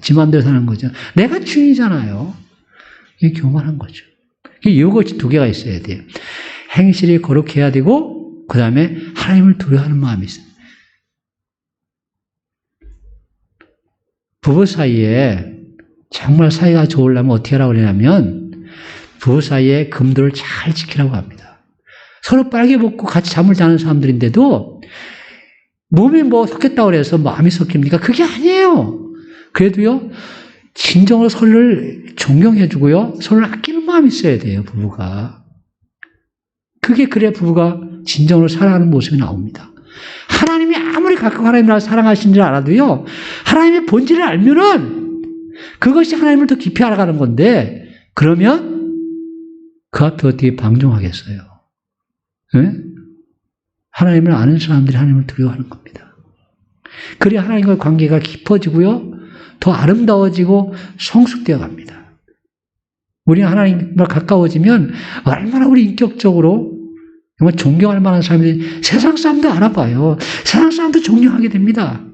지 마음대로 사는 거죠. 내가 주인이잖아요. 이게 교만한 거죠. 이것이 두 개가 있어야 돼요. 행실이 거룩해야 되고 그 다음에 하나님을 두려워하는 마음이 있어요. 부부 사이에 정말 사이가 좋으려면 어떻게 하라고 그러냐면 부부 사이에 금도를 잘 지키라고 합니다. 서로 빨개 벗고 같이 잠을 자는 사람들인데도 몸이 뭐 섞였다고 그래서 마음이 섞입니까? 그게 아니에요. 그래도요, 진정으로 서로를 존경해주고요, 서로를 아끼는 마음이 있어야 돼요, 부부가. 그래 부부가 진정으로 사랑하는 모습이 나옵니다. 하나님이 아무리 가까운 하나님을 사랑하신 줄 알아도요, 하나님의 본질을 알면은 그것이 하나님을 더 깊이 알아가는 건데, 그러면 그 앞에 어떻게 방종하겠어요? 네? 하나님을 아는 사람들이 하나님을 두려워하는 겁니다. 그래야 하나님과의 관계가 깊어지고요, 더 아름다워지고 성숙되어 갑니다. 우리가 하나님과 가까워지면 얼마나 우리 인격적으로 정말 존경할 만한 사람들이 세상 사람도 알아봐요. 세상 사람도 존경하게 됩니다.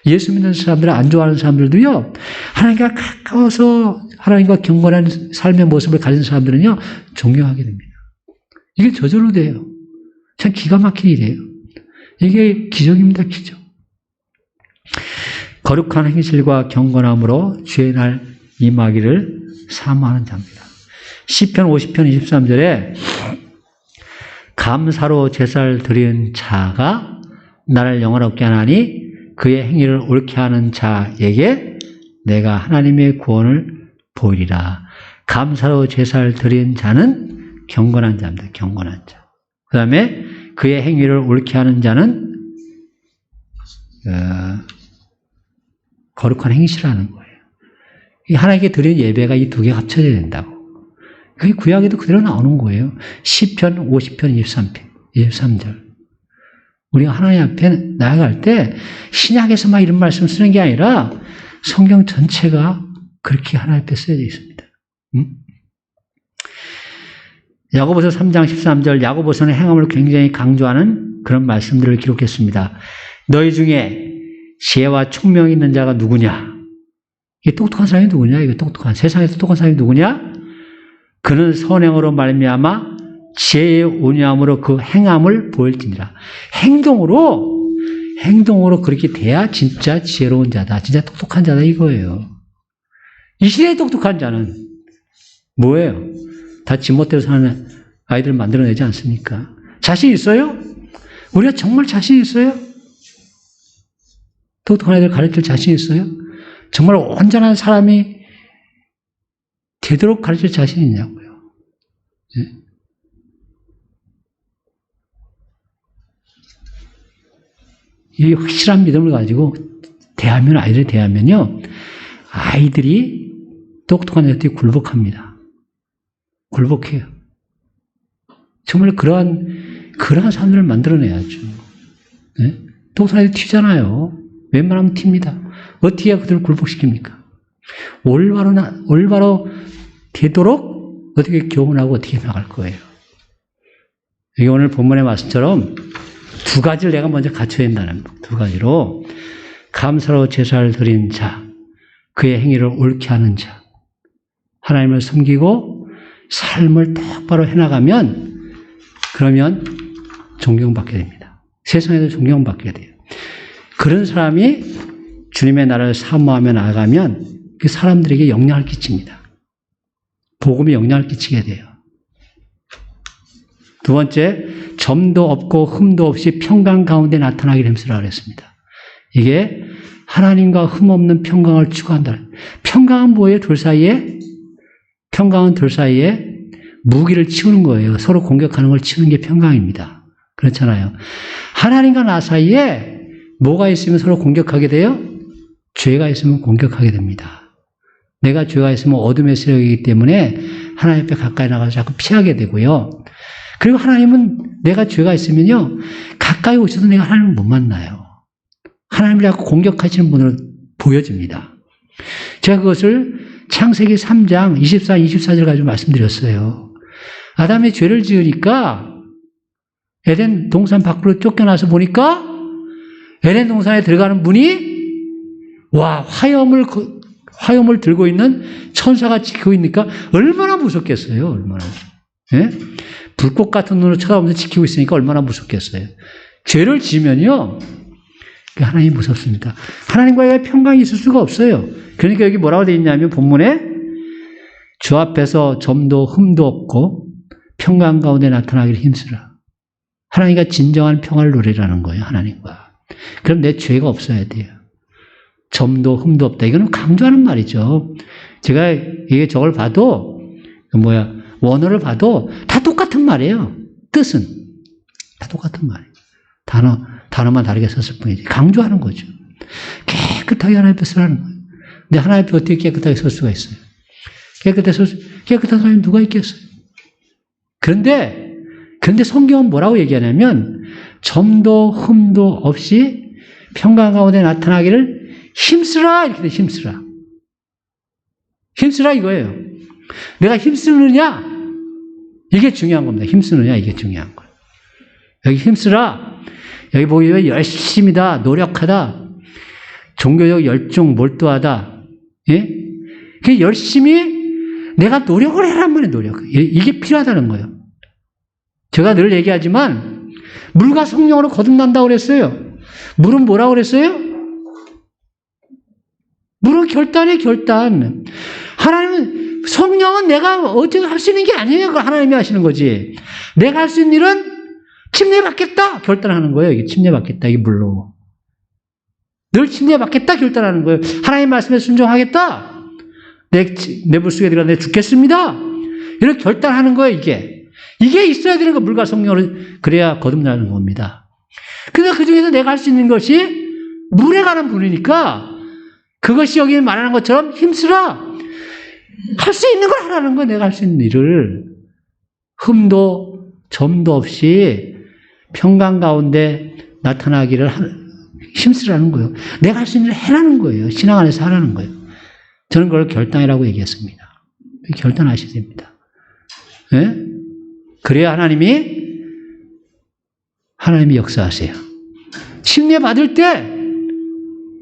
예수 믿는 사람들, 안 좋아하는 사람들도요, 하나님과 가까워서 하나님과 경건한 삶의 모습을 가진 사람들은요, 존경하게 됩니다. 이게 저절로 돼요. 참 기가 막힌 일이에요. 이게 기적입니다, 기적. 거룩한 행실과 경건함으로 주의 날 임하기를 사모하는 자입니다. 시편 50편 23절에 감사로 제사를 드리는 자가 나를 영화롭게 하나니 그의 행위를 옳게 하는 자에게 내가 하나님의 구원을 보이리라. 감사로 제사를 드리는 자는 경건한 자입니다. 경건한 자. 그 다음에 그의 행위를 옳게 하는 자는 거룩한 행실하는 거예요. 하나님께 드리는 예배가 이 두 개가 합쳐져야 된다고. 그게 구약에도 그대로 나오는 거예요. 시편 50편 23절. 우리가 하나님 앞에 나아갈 때 신약에서 막 이런 말씀 쓰는 게 아니라 성경 전체가 그렇게 하나님 앞에 쓰여져 있습니다. 야고보서 3장 13절, 야고보서는 행함을 굉장히 강조하는 그런 말씀들을 기록했습니다. 너희 중에 지혜와 총명이 있는 자가 누구냐? 이게 똑똑한 사람이 누구냐? 이게 세상에서 똑똑한 사람이 누구냐? 그는 선행으로 말미암아 지혜의 온유함으로 그 행함을 보일지니라. 행동으로 그렇게 돼야 진짜 지혜로운 자다. 진짜 똑똑한 자다 이거예요. 이 시대의 똑똑한 자는 뭐예요? 다 지멋대로 사는 아이들 만들어내지 않습니까? 자신 있어요? 우리가 정말 자신 있어요? 똑똑한 아이들 가르칠 자신 있어요? 정말 온전한 사람이 되도록 가르칠 자신 있냐고요. 네? 이 확실한 믿음을 가지고 아이들이 대하면요, 아이들이 똑똑한 애들이 굴복합니다. 굴복해요. 정말 그러한 사람들을 만들어내야죠. 네? 똑똑한 애들 튀잖아요. 웬만하면 튑니다. 어떻게 해야 그들을 굴복시킵니까? 올바로 되도록 어떻게 교훈하고 어떻게 나갈 거예요? 이게 오늘 본문의 말씀처럼 두 가지를 내가 먼저 갖춰야 된다는 거. 두 가지로 감사로 제사를 드린 자, 그의 행위를 옳게 하는 자, 하나님을 섬기고 삶을 똑바로 해나가면 그러면 존경받게 됩니다. 세상에도 존경받게 돼요. 그런 사람이 주님의 나라를 사모하며 나아가면 그 사람들에게 영향을 끼칩니다. 복음이 영향을 끼치게 돼요. 두 번째, 점도 없고 흠도 없이 평강 가운데 나타나기를 힘쓰라 그랬습니다. 이게 하나님과 흠 없는 평강을 추구한다. 평강은 뭐예요? 둘 사이에? 평강은 둘 사이에 무기를 치우는 거예요. 서로 공격하는 걸 치우는 게 평강입니다. 그렇잖아요. 하나님과 나 사이에 뭐가 있으면 서로 공격하게 돼요? 죄가 있으면 공격하게 됩니다. 내가 죄가 있으면 어둠의 세력이기 때문에 하나님 앞에 가까이 나가서 자꾸 피하게 되고요. 그리고 하나님은 내가 죄가 있으면요, 가까이 오셔도 내가 하나님을 못 만나요. 하나님을 자꾸 공격하시는 분으로 보여집니다. 제가 그것을 창세기 3장 24, 24절 가지고 말씀드렸어요. 아담이 죄를 지으니까 에덴 동산 밖으로 쫓겨나서 보니까 에덴 동산에 들어가는 분이 화염을 들고 있는 천사가 지키고 있으니까 얼마나 무섭겠어요. 얼마나. 예? 불꽃 같은 눈으로 쳐다보면서 지키고 있으니까 얼마나 무섭겠어요. 죄를 지면요, 하나님이 무섭습니다. 하나님과의 평강이 있을 수가 없어요. 그러니까 여기 뭐라고 되어 있냐면 본문에 주 앞에서 점도 흠도 없고 평강 가운데 나타나기를 힘쓰라. 하나님과 진정한 평화를 누리라는 거예요. 하나님과. 그럼 내 죄가 없어야 돼요. 점도 흠도 없다. 이거는 강조하는 말이죠. 제가 이게 저걸 봐도 원어를 봐도 다 똑같은 말이에요. 뜻은 다 똑같은 말이에요. 단어만 다르게 썼을 뿐이지. 강조하는 거죠. 깨끗하게 하나님 앞에 쓰라는 거예요. 근데 하나님 앞에 어떻게 깨끗하게 설 수가 있어요? 깨끗한 사람이 누가 있겠어요? 그런데 성경은 뭐라고 얘기하냐면 점도 흠도 없이 평강 가운데 나타나기를 힘쓰라 이렇게 돼. 힘쓰라 이거예요. 내가 힘쓰느냐 이게 중요한 겁니다. 힘쓰느냐 이게 중요한 거예요. 여기 힘쓰라. 여기 보기에 열심이다, 노력하다, 종교적 열중, 몰두하다. 예? 그 열심히 내가 노력을 해란 말이에요. 노력. 이게 필요하다는 거예요. 제가 늘 얘기하지만 물과 성령으로 거듭난다고 그랬어요. 물은 뭐라고 그랬어요? 물은 결단이에요. 결단. 하나님은 성령은 내가 어떻게 할 수 있는 게 아니에요. 그걸 하나님이 하시는 거지. 내가 할 수 있는 일은 침례받겠다 결단하는 거예요. 이게 침례받겠다. 이게 물로. 늘 침례받겠다 결단하는 거예요. 하나님 말씀에 순종하겠다. 내 물속에 들어가 내 죽겠습니다. 이렇게 결단하는 거예요. 이게 있어야 되는 거. 물과 성령으로 그래야 거듭나는 겁니다. 근데 그 중에서 내가 할 수 있는 것이 물에 관한 분이니까 그것이 여기 말하는 것처럼 힘쓰라. 할 수 있는 걸 하라는 거예요. 내가 할 수 있는 일을. 흠도 점도 없이 평강 가운데 나타나기를 힘쓰라는 거예요. 내가 할 수 있는 일을 해라는 거예요. 신앙 안에서 하라는 거예요. 저는 그걸 결단이라고 얘기했습니다. 결단하셔야 됩니다. 네? 그래야 하나님이 역사하세요. 침례 받을 때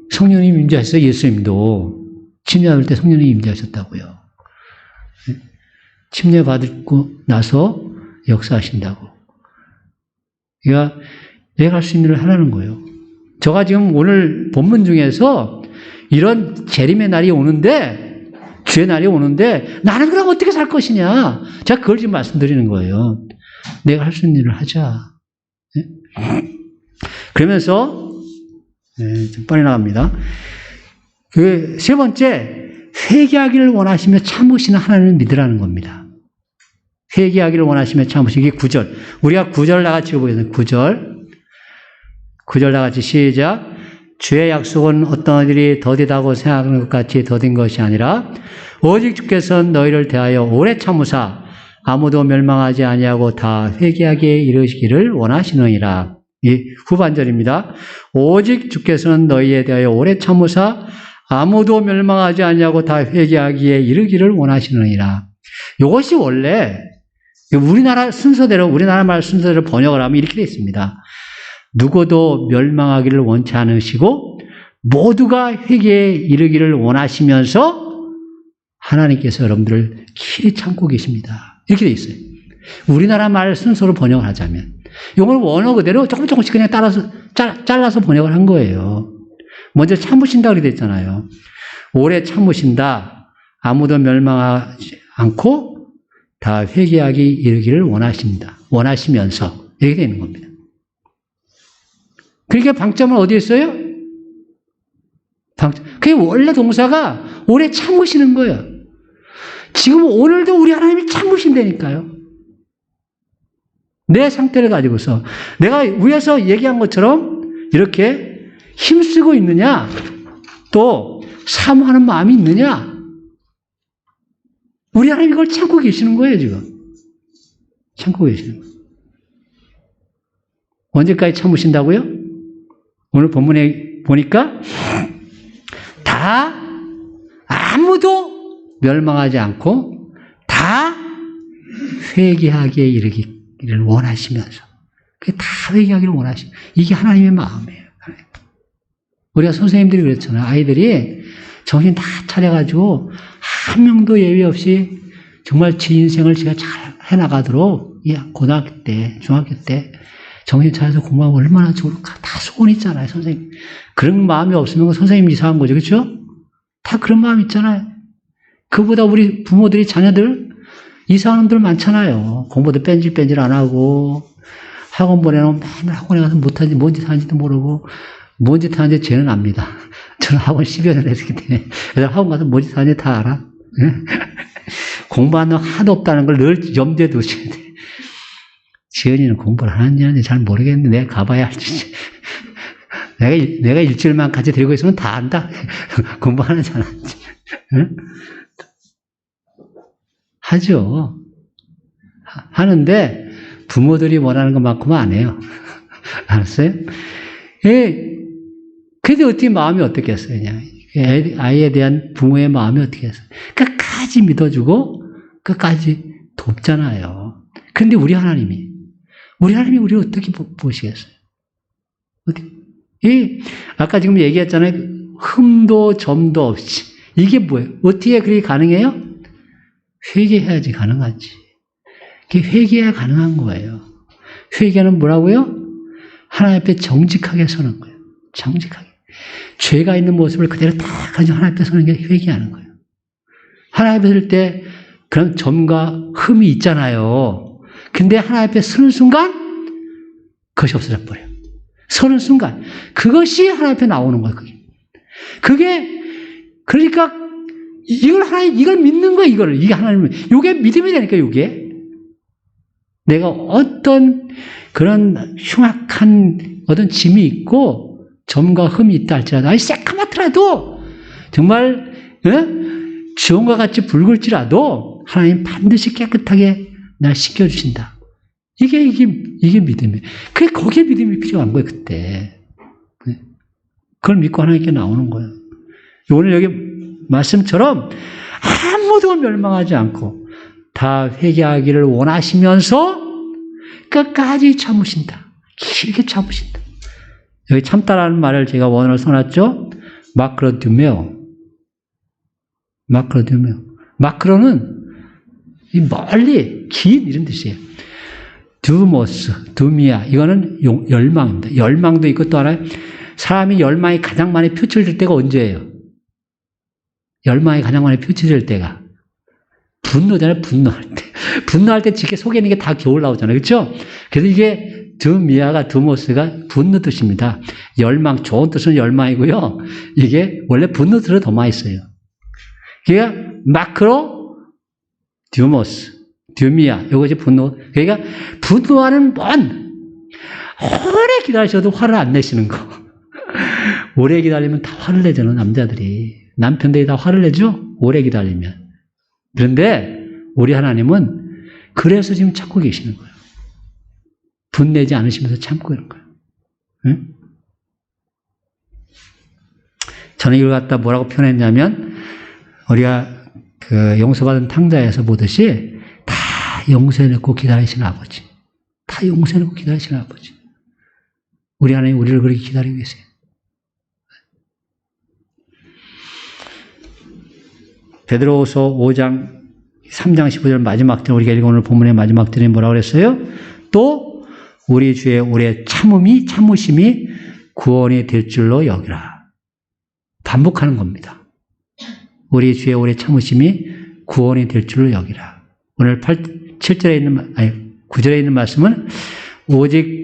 성령님 임재하셨어요. 예수님도 침례 받을 때 성령님 임재하셨다고요. 침례 받고 나서 역사하신다고. 그러니까 내가 할 수 있는 일을 하라는 거예요. 제가 지금 오늘 본문 중에서 이런 재림의 날이 오는데, 주의 날이 오는데 나는 그럼 어떻게 살 것이냐. 제가 그걸 지금 말씀드리는 거예요. 내가 할 수 있는 일을 하자. 네? 그러면서 좀 빨리 나갑니다. 그 세 번째, 회개하기를 원하시며 참으시는 하나님을 믿으라는 겁니다. 회개하기를 원하시며 참으시는 게 9절. 우리가 9절 나같이 보겠습니다. 9절 나같이 시작. 주의 약속은 어떤 일이 더디다고 생각하는 것 같이 더딘 것이 아니라 오직 주께서는 너희를 대하여 오래 참으사 아무도 멸망하지 아니하고 다 회개하기에 이르시기를 원하시느니라. 이 후반절입니다. 오직 주께서는 너희에 대하여 오래 참으사 아무도 멸망하지 아니하고 다 회개하기에 이르기를 원하시느니라. 이것이 원래 우리나라 순서대로, 우리나라 말 순서대로 번역을 하면 이렇게 되어 있습니다. 누구도 멸망하기를 원치 않으시고 모두가 회개에 이르기를 원하시면서 하나님께서 여러분들을 길이 참고 계십니다. 이렇게 되어 있어요. 우리나라 말 순서로 번역을 하자면. 이걸 원어 그대로 조금씩 그냥 잘라서 번역을 한 거예요. 먼저 참으신다 그렇게 됐잖아요. 오래 참으신다. 아무도 멸망하지 않고 다 회개하기 이르기를 원하십니다. 원하시면서. 이렇게 되는 겁니다. 그러니까 방점은 어디에 있어요? 그게 원래 동사가 오래 참으시는 거예요. 지금 오늘도 우리 하나님이 참으신다니까요. 내 상태를 가지고서 내가 위에서 얘기한 것처럼 이렇게 힘쓰고 있느냐, 또 사모하는 마음이 있느냐, 우리 하나님이 그걸 참고 계시는 거예요, 지금. 참고 계시는 거예요. 언제까지 참으신다고요? 오늘 본문에 보니까 다 아무도 멸망하지 않고 다 회개하기에 이르기를 원하시면서, 그게 다 회개하기를 원하시면, 이게 하나님의 마음이에요. 우리가 선생님들이 그랬잖아요. 아이들이 정신 다 차려가지고 한 명도 예외 없이 정말 제 인생을 제가 잘 해나가도록, 고등학교 때, 중학교 때 정신 차려서 공부하면 얼마나 좋을까. 다 소원 있잖아요, 선생님. 그런 마음이 없으면 선생님 이상한 거죠, 그렇죠? 다 그런 마음 있잖아요. 그보다 우리 부모들이 자녀들 이상한 놈들 많잖아요. 공부도 뺀질 안 하고 학원 보내놓으면 맨날 학원에 가서 못하지, 뭔 짓 하는지도 모르고, 뭔 짓 하는지 쟤는 압니다. 저는 학원 10여 년 했기 때문에. 그래서 학원 가서 뭔 짓 하는지 다 알아. 공부하는 거 하나도 없다는 걸 늘 염두에 두셔야 돼. 지연이는 공부를 하는지 잘 모르겠는데 내가 가봐야 알지. 내가 일주일만 같이 데리고 있으면 다 안다. 공부하는지 안 하는지. 하죠. 하는데 부모들이 원하는 것만큼은 안 해요. 알았어요? 그래도 어떻게 마음이 어떻겠어요? 그냥 아이에 대한 부모의 마음이 어떻겠어요? 끝까지 믿어주고 끝까지 돕잖아요. 그런데 우리 하나님이 우리를 어떻게 보시겠어요? 아까 지금 얘기했잖아요. 흠도 점도 없이. 이게 뭐예요? 어떻게 그게 가능해요? 회개해야지 가능하지. 그게 회개해야 가능한 거예요. 회개는 뭐라고요? 하나님 앞에 정직하게 서는 거예요. 정직하게. 죄가 있는 모습을 그대로 다 가지고 하나님 앞에 서는 게 회개하는 거예요. 하나님 앞에 설 때 그런 점과 흠이 있잖아요. 근데 하나님 앞에 서는 순간 그것이 없어져 버려요. 서는 순간 그것이 하나님 앞에 나오는 거예요. 그게 그러니까 이걸 믿는 거예요. 이게 하나님을, 이게 믿음이 되니까, 이게 내가 어떤 그런 흉악한 어떤 짐이 있고 점과 흠이 있다 할지라도, 아니 새까맣더라도 정말 지온과 같이 붉을지라도 하나님 반드시 깨끗하게 날 씻겨주신다. 이게 믿음이에요. 그게 거기에 믿음이 필요한 거예요, 그때. 그걸 믿고 하나님께 나오는 거예요. 오늘 여기 말씀처럼 아무도 멸망하지 않고 다 회개하기를 원하시면서 끝까지 참으신다. 길게 참으신다. 여기 참다라는 말을 제가 원어로 써놨죠. 마크로듀메오. 마크로는 멀리 긴 이런 뜻이에요. 두모스, 두미아, 이거는 열망입니다. 열망도 있고 또 하나, 사람이 열망이 가장 많이 표출될 때가 언제예요? 열망이 가장 많이 표출될 때가 분노잖아요. 분노할 때. 분노할 때 지게 속에 있는 게 다 겨울 나오잖아요. 그렇죠? 그래서 이게 두미아가, 두모스가 분노 뜻입니다. 열망, 좋은 뜻은 열망이고요. 이게 원래 분노 뜻으로 더 많이 써요. 그러니까 마크로, 두모스, 두미아, 이것이 분노. 그러니까 분노하는 오래 기다리셔도 화를 안 내시는 거. 오래 기다리면 다 화를 내잖아요, 남자들이. 남편들이 다 화를 내죠? 오래 기다리면. 그런데 우리 하나님은 그래서 지금 참고 계시는 거예요. 분내지 않으시면서 참고 있는 거예요. 응? 저는 이걸 갖다 뭐라고 표현했냐면, 우리가 그 용서받은 탕자에서 보듯이 다 용서해놓고 기다리시는 아버지. 다 용서해놓고 기다리시는 아버지. 우리 하나님 우리를 그렇게 기다리고 계세요. 베드로후서 5장 3장 15절 마지막 절 우리가 읽은 오늘 본문의 마지막 절에 뭐라고 그랬어요? 또 우리 주의 오래 참으심이 구원이 될 줄로 여기라. 반복하는 겁니다. 우리 주의 오래 참으심이 구원이 될 줄로 여기라. 오늘 7절에 있는 9절에 있는 말씀은 오직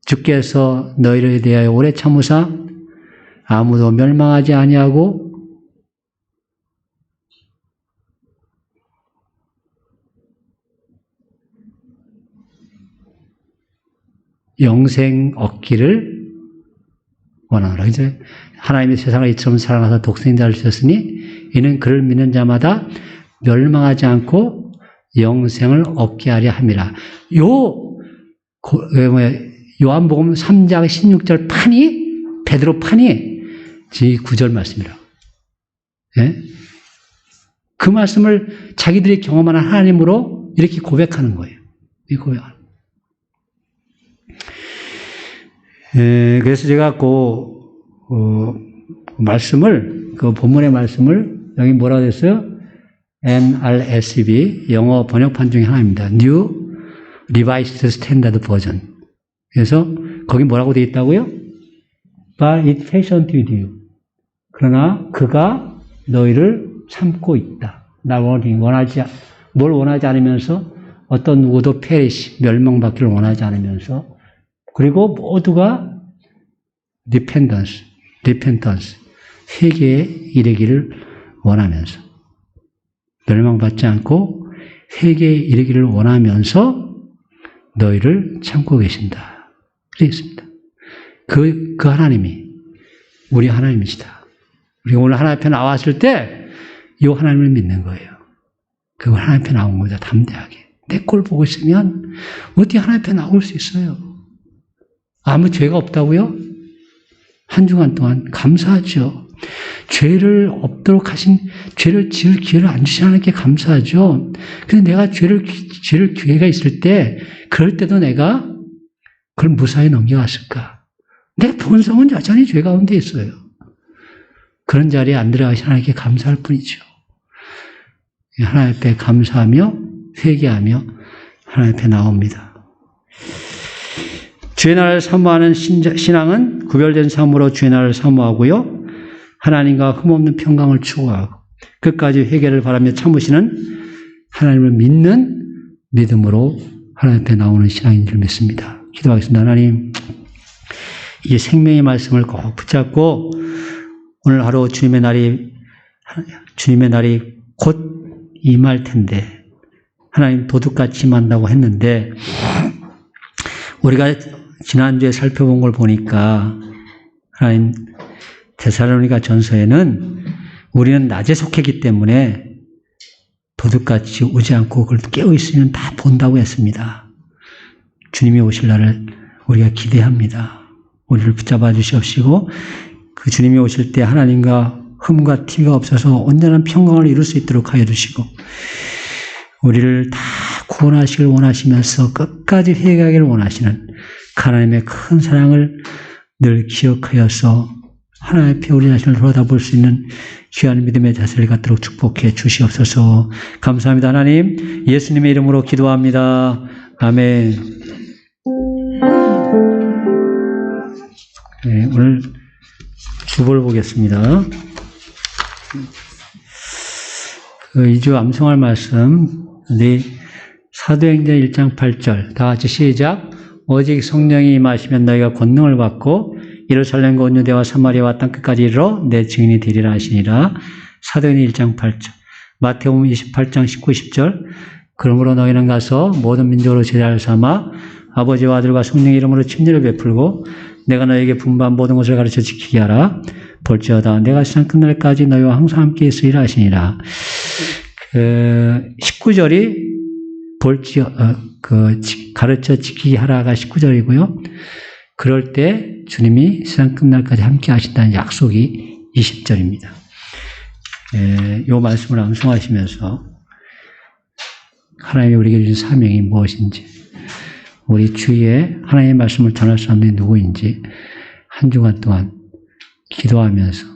주께서 너희를 대하여 오래 참으사 아무도 멸망하지 아니하고 영생 얻기를 원하노라. 이제 하나님이 세상을 이처럼 사랑하사 독생자를 주셨으니 이는 그를 믿는 자마다 멸망하지 않고 영생을 얻게 하려 함이라. 요한복음 3장 16절 판이 베드로 판이 이 9절 말씀이라고. 예? 그 말씀을 자기들이 경험하는 하나님으로 이렇게 고백하는 거예요. 이 고백하는. 그래서 제가 말씀을, 그 본문의 말씀을, 여기 뭐라고 했어요? NRSV, 영어 번역판 중에 하나입니다. New Revised Standard Version. 그래서, 거기 뭐라고 되어 있다고요? But it patient with you. 그러나 그가 너희를 참고 있다. 뭘 원하지 않으면서 어떤 누구도 perish, 멸망받기를 원하지 않으면서 그리고 모두가 repentance, 회개에 이르기를 원하면서 멸망받지 않고 회개에 이르기를 원하면서 너희를 참고 계신다. 그랬습니다. 그 하나님이 우리 하나님이시다. 우리가 오늘 하나님 앞에 나왔을 때 이 하나님을 믿는 거예요. 그걸 하나님 앞에 나온 거죠. 담대하게. 내 꼴 보고 있으면 어떻게 하나님 앞에 나올 수 있어요? 아무 죄가 없다고요? 한 주간 동안 감사하죠. 죄를 없도록 죄를 지을 기회를 안 주신 하나님께 감사하죠. 근데 내가 죄를 기회가 있을 때, 그럴 때도 내가 그걸 무사히 넘겨갔을까? 내 본성은 여전히 죄 가운데 있어요. 그런 자리에 안 들어가신 하나님께 감사할 뿐이죠. 하나님 앞에 감사하며, 회개하며, 하나님 앞에 나옵니다. 주의 나라를 사모하는 신앙은 구별된 삶으로 주의 나라를 사모하고요. 하나님과 흠없는 평강을 추구하고 끝까지 회개를 바라며 참으시는 하나님을 믿는 믿음으로 하나님 앞에 나오는 신앙인 줄 믿습니다. 기도하겠습니다. 하나님, 이 생명의 말씀을 꼭 붙잡고 오늘 하루 주님의 날이 곧 임할 텐데 하나님 도둑같이 만다고 했는데 우리가 지난주에 살펴본 걸 보니까 하나님 데살로니가 전서에는 우리는 낮에 속했기 때문에 도둑같이 오지 않고 그걸 깨어있으면 다 본다고 했습니다. 주님이 오실 날을 우리가 기대합니다. 우리를 붙잡아 주시옵시고 그 주님이 오실 때 하나님과 흠과 티가 없어서 온전한 평강을 이룰 수 있도록 하여 주시고 우리를 다 구원하시길 원하시면서 끝까지 회개하기를 원하시는 하나님의 큰 사랑을 늘 기억하여서 하나님 앞에 우리 자신을 돌아다볼 수 있는 귀한 믿음의 자세를 갖도록 축복해 주시옵소서. 감사합니다. 하나님, 예수님의 이름으로 기도합니다. 아멘. 네, 오늘 주보를 보겠습니다. 2주 암송할 말씀, 사도행전 1장 8절 다 같이 시작. 오직 성령이 임하시면 너희가 권능을 받고 예루살렘과 온 유대와 사마리아와 땅끝까지 이르러 내 증인이 되리라 하시니라. 사도행전 1장 8절. 마태복음 28장 19, 20절. 그러므로 너희는 가서 모든 민족으로 제자를 삼아 아버지와 아들과 성령의 이름으로 침례를 베풀고 내가 너희에게 분부한 모든 것을 가르쳐 지키게 하라. 볼지어다 내가 세상 끝날까지 너희와 항상 함께 있으리라 하시니라. 19절이 가르쳐 지키게 하라가 19절이고요. 그럴 때 주님이 세상 끝날까지 함께 하신다는 약속이 20절입니다. 이 말씀을 암송하시면서 하나님이 우리에게 주신 사명이 무엇인지, 우리 주위에 하나님의 말씀을 전할 사람들이 누구인지 한 주간 동안 기도하면서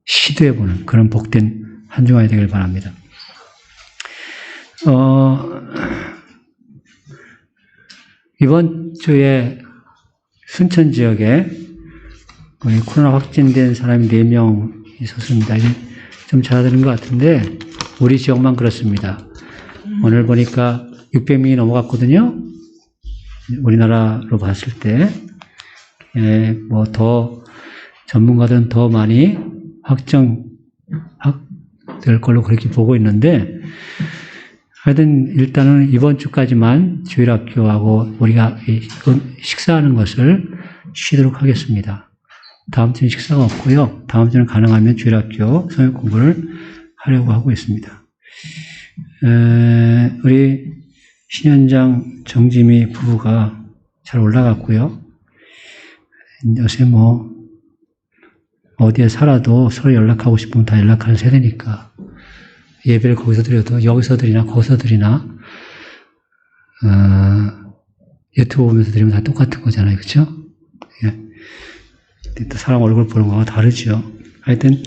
시도해보는 그런 복된 한 주간이 되길 바랍니다. 이번 주에 순천 지역에 우리 코로나 확진된 사람이 4명 있었습니다. 좀 잘하는 것 같은데 우리 지역만 그렇습니다. 오늘 보니까 600명이 넘어갔거든요. 우리나라로 봤을 때 뭐 더 전문가들은 더 많이 확정될 걸로 그렇게 보고 있는데, 하여튼 일단은 이번 주까지만 주일학교하고 우리가 식사하는 것을 쉬도록 하겠습니다. 다음 주는 식사가 없고요. 다음 주는 가능하면 주일학교 성역 공부를 하려고 하고 있습니다. 우리 신현장 정지미 부부가 잘 올라갔고요. 요새 뭐 어디에 살아도 서로 연락하고 싶으면 다 연락하는 세대니까 예배를 거기서 드려도 여기서 드리나 거기서 드리나 유튜브 보면서 드리면 다 똑같은 거잖아요. 그렇죠? 예. 또 사람 얼굴 보는 거와 다르죠. 하여튼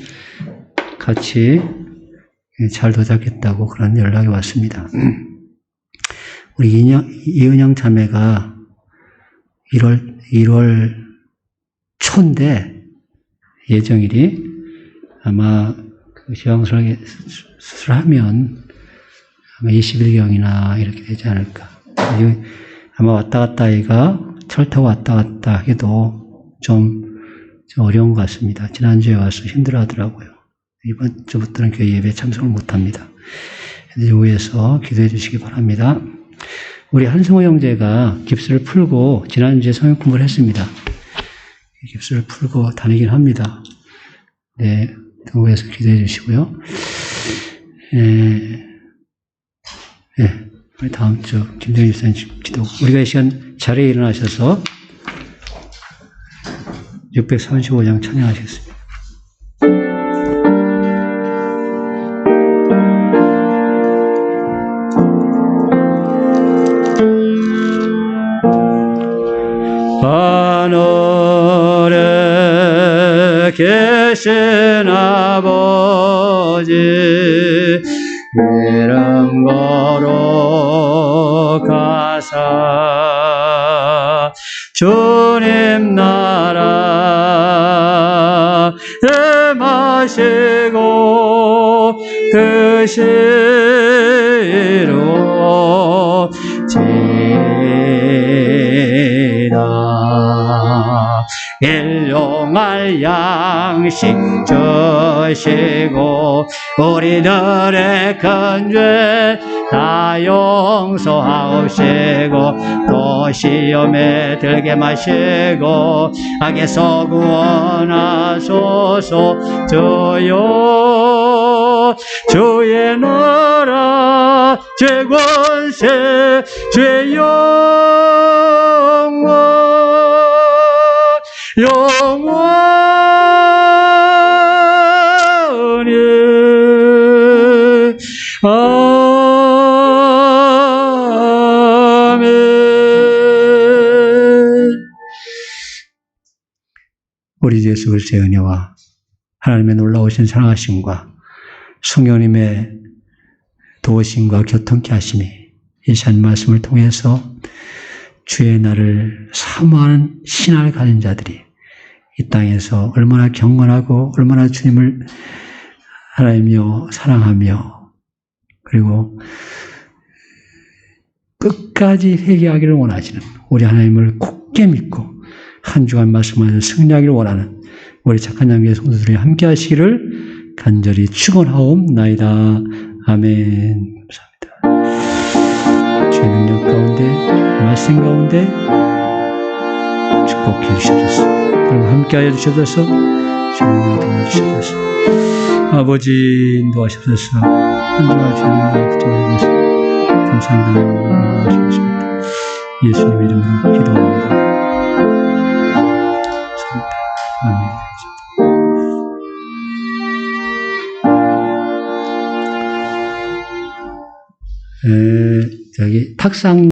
같이 잘 도착했다고 그런 연락이 왔습니다. 우리 이은영 자매가 1월 초인데 예정일이 아마 그 지방소라게 수술하면 아마 20일경이나 이렇게 되지 않을까. 아마 왔다 갔다 하기가 철 타고 왔다 갔다 하기도 좀 어려운 것 같습니다. 지난주에 와서 힘들어 하더라고요. 이번 주부터는 교회 예배에 참석을 못 합니다. 위에서 기도해 주시기 바랍니다. 우리 한승호 형제가 깁스를 풀고 지난주에 성역 공부를 했습니다. 깁스를 풀고 다니긴 합니다. 네, 위에서 기도해 주시고요. 우리 다음 주 김정일 집사님 기도. 우리가 이 시간 자리에 일어나셔서 635장 찬양하시겠습니다. 하늘에 계신 아버지 이름 거룩하사 주님 나라 마시고 그 시로 일용할 양식 주시고 우리들의 큰 죄 다 용서하옵시고 또 시험에 들게 마시고 악에서 구원하소서. 주여 주의 나라 죄권세 죄 영원 영원히 아멘. 우리 주 예수 그리스도의 은혜와 하나님의 놀라우신 사랑하심과 성령님의 도우심과 교통케 하심이 이 시간 말씀을 통해서 주의 날을 사모하는 신앙을 가진 자들이 이 땅에서 얼마나 경건하고 얼마나 주님을 하나님이여 사랑하며 그리고 끝까지 회개하기를 원하시는 우리 하나님을 굳게 믿고 한 주간 말씀하면서 승리하기를 원하는 우리 착한 양교회 성도들이 함께 하시기를 간절히 축원하옵나이다. 아멘. 감사합니다. 주의 능력 가운데 말씀 가운데 축복해 주셔서 그리고 함께하여 주셔서 주님을 도와주셔서 아버지 인도하셔서 한 주간 주의 능력을 붙잡아주셔서 감사합니다. 하시겠습니다. 예수님 이름으로 기도합니다. 감사합니다. 아멘. 저기 탁상